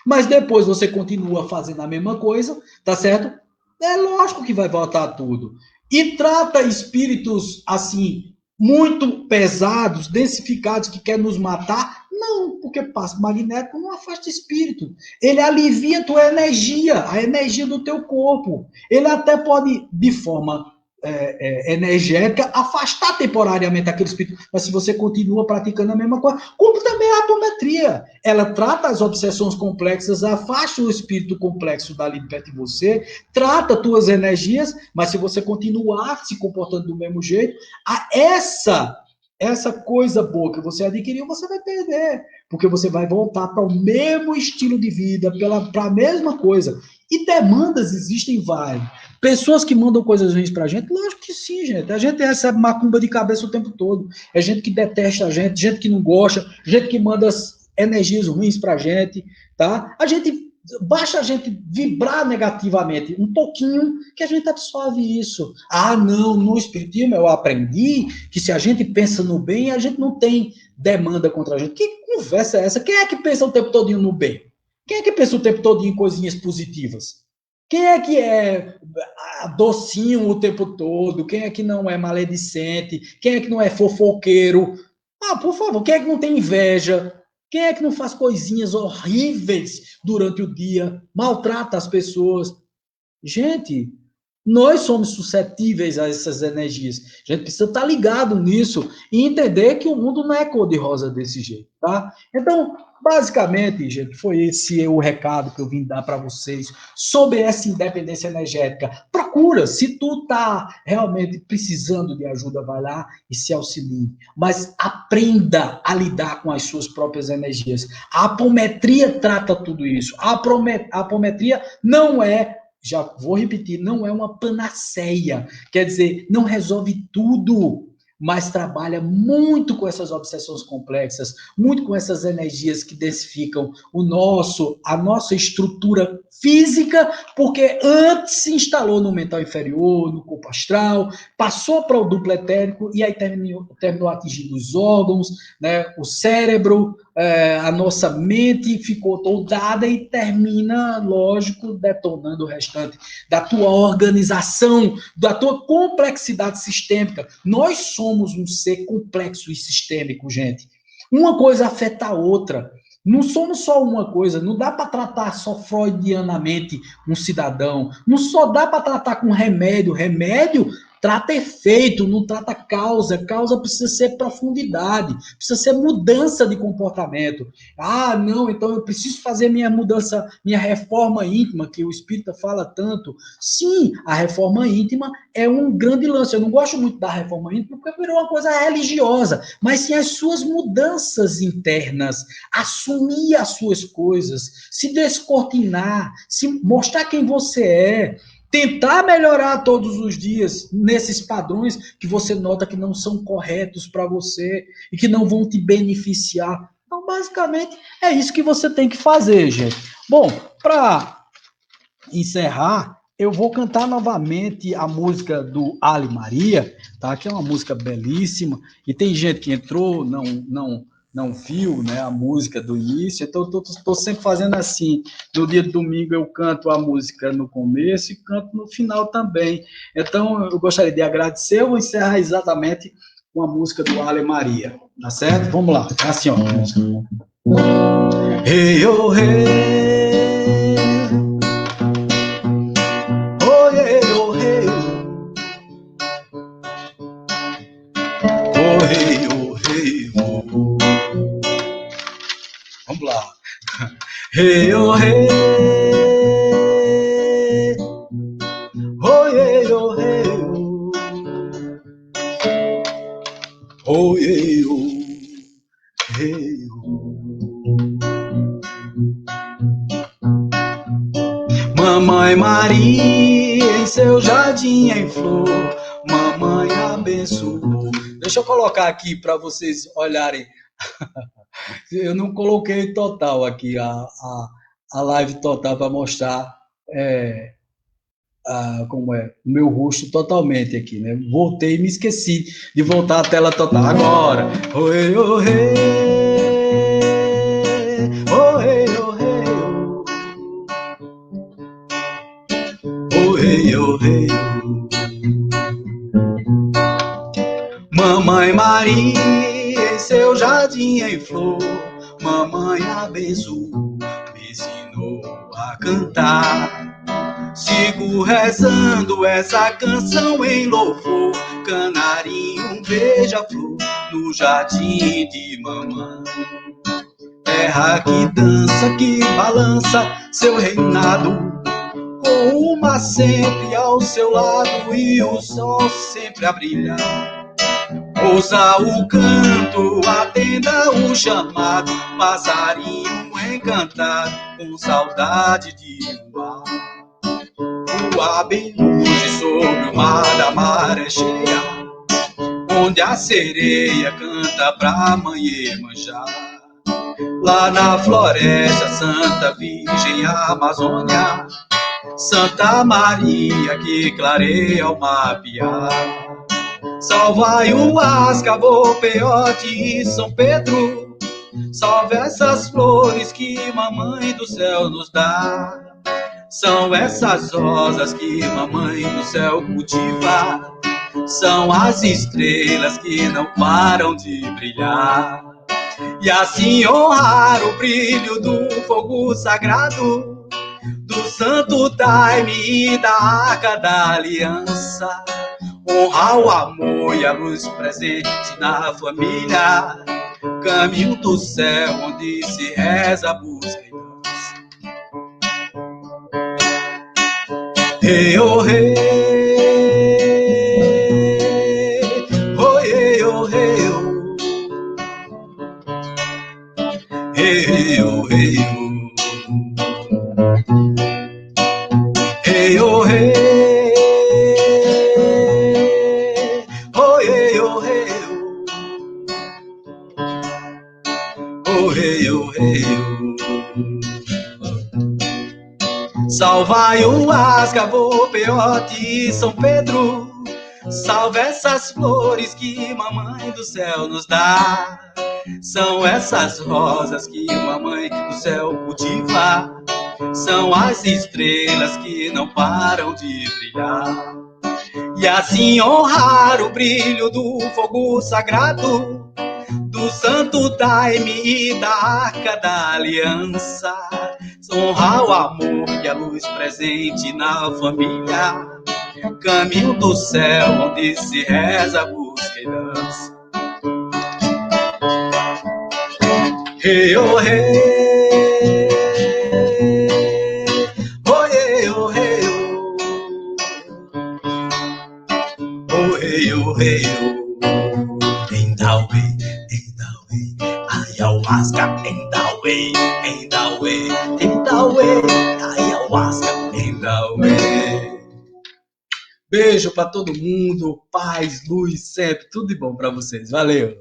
Mas depois você continua fazendo a mesma coisa, tá certo? É lógico que vai voltar tudo. E trata espíritos assim, muito pesados, densificados, que querem nos matar? Não, porque passo magnético não afasta espírito. Ele alivia a tua energia, a energia do teu corpo. Ele até pode, de forma energética, afastar temporariamente aquele espírito, mas se você continua praticando a mesma coisa, como também a apometria, ela trata as obsessões complexas, afasta o espírito complexo dali de perto de você, trata tuas energias, mas se você continuar se comportando do mesmo jeito, essa coisa boa que você adquiriu, você vai perder, porque você vai voltar para o mesmo estilo de vida, para a mesma coisa. E demandas existem várias. Pessoas que mandam coisas ruins pra gente, lógico que sim, gente. A gente recebe macumba de cabeça o tempo todo. É gente que detesta a gente que não gosta, gente que manda energias ruins pra gente, tá? Basta a gente vibrar negativamente um pouquinho que a gente absorve isso. Ah, não, no espiritismo eu aprendi que se a gente pensa no bem, a gente não tem demanda contra a gente. Que conversa é essa? Quem é que pensa o tempo todo no bem? Quem é que pensa o tempo todo em coisinhas positivas? Quem é que é docinho o tempo todo? Quem é que não é maledicente? Quem é que não é fofoqueiro? Ah, por favor, quem é que não tem inveja? Quem é que não faz coisinhas horríveis durante o dia? Maltrata as pessoas? Gente, nós somos suscetíveis a essas energias. A gente precisa estar ligado nisso e entender que o mundo não é cor-de-rosa desse jeito, tá? Então, basicamente, gente, foi esse o recado que eu vim dar para vocês sobre essa independência energética. Procura, se tu tá realmente precisando de ajuda, vai lá e se auxilie. Mas aprenda a lidar com as suas próprias energias. A apometria trata tudo isso. A apometria não é, já vou repetir, não é uma panaceia, quer dizer, não resolve tudo, mas trabalha muito com essas obsessões complexas, muito com essas energias que densificam a nossa estrutura física, porque antes se instalou no mental inferior, no corpo astral, passou para o duplo etérico e aí terminou atingindo os órgãos, né, o cérebro, a nossa mente ficou toldada e termina, lógico, detonando o restante da tua organização, da tua complexidade sistêmica. Nós somos um ser complexo e sistêmico, gente. Uma coisa afeta a outra. Não somos só uma coisa, não dá para tratar só freudianamente um cidadão, não só dá para tratar com remédio. Remédio trata efeito, não trata causa. Causa precisa ser profundidade, precisa ser mudança de comportamento. Ah, não, então eu preciso fazer minha mudança, minha reforma íntima, que o Espírita fala tanto. Sim, a reforma íntima é um grande lance. Eu não gosto muito da reforma íntima porque virou uma coisa religiosa, mas sim as suas mudanças internas, assumir as suas coisas, se descortinar, se mostrar quem você é, tentar melhorar todos os dias nesses padrões que você nota que não são corretos para você e que não vão te beneficiar. Então, basicamente, é isso que você tem que fazer, gente. Bom, para encerrar, eu vou cantar novamente a música do Ali Maria, tá? Que é uma música belíssima, e tem gente que entrou, não viu, né, a música do início, então eu estou sempre fazendo assim. No dia de domingo eu canto a música no começo e canto no final também. Então eu gostaria de agradecer, eu vou encerrar exatamente com a música do Ali Maria, tá certo? Vamos lá, é assim, ó. Hey, oh, hey. Oh, hey, oh, hey. Oh, hey, oh, hey, oh. Vamos lá. Hey, oh, hey. Oh, hey, oh, hey, oh. Oh, hey, oh, hey, oh. Mamãe Maria em seu jardim em flor, mamãe abençoou. Deixa eu colocar aqui para vocês olharem. Eu não coloquei total aqui a live total para mostrar como é o meu rosto totalmente aqui, né? Voltei e me esqueci de voltar à tela total. Agora, oi, oi, oi, oi, oi, oi. Mamãe Maria em seu jardim em flor, mamãe abençoou, me ensinou a cantar. Sigo rezando essa canção em louvor, canarinho beija-flor no jardim de mamãe. Terra que dança, que balança seu reinado, com uma sempre ao seu lado e o sol sempre a brilhar. Ouça o canto, atenda o chamado, passarinho encantado, com saudade de voar. Voar bem longe sobre o mar da maré cheia, onde a sereia canta pra mãe Iemanjá. Lá na floresta, Santa Virgem Amazônia, Santa Maria que clareia o mapear. Salvai o Ascavô, Peote e São Pedro, salve essas flores que mamãe do céu nos dá. São essas rosas que mamãe do céu cultiva, são as estrelas que não param de brilhar. E assim honrar o brilho do fogo sagrado, do santo daime e da arca da aliança. Honrar o amor e a luz presente na família, caminho do céu onde se reza, busca e dança. Hey, oh, hey. Oh, hey, oh, hey, oh. Hey, oh, hey, oh. Hey, oh, hey. Oh, hey, oh, hey, oh. Oh, hey, oh, hey, oh. Salvai o Ascavô, Peote e São Pedro, salve essas flores que mamãe do céu nos dá. São essas rosas que mamãe do céu cultiva, são as estrelas que não param de brilhar. E assim honrar o brilho do fogo sagrado, do santo daime e da arca da aliança. Honrar o amor e a luz presente na família, caminho do céu, onde se reza, busca e dança. Hey, oh, hey, oh, hey, oh, hey, oh, hey, oh, hey, oh, in the way, ayahuasca, in the way, ayahuasca, in the way. Beijo para todo mundo, paz, luz sempre, tudo de bom para vocês. Valeu.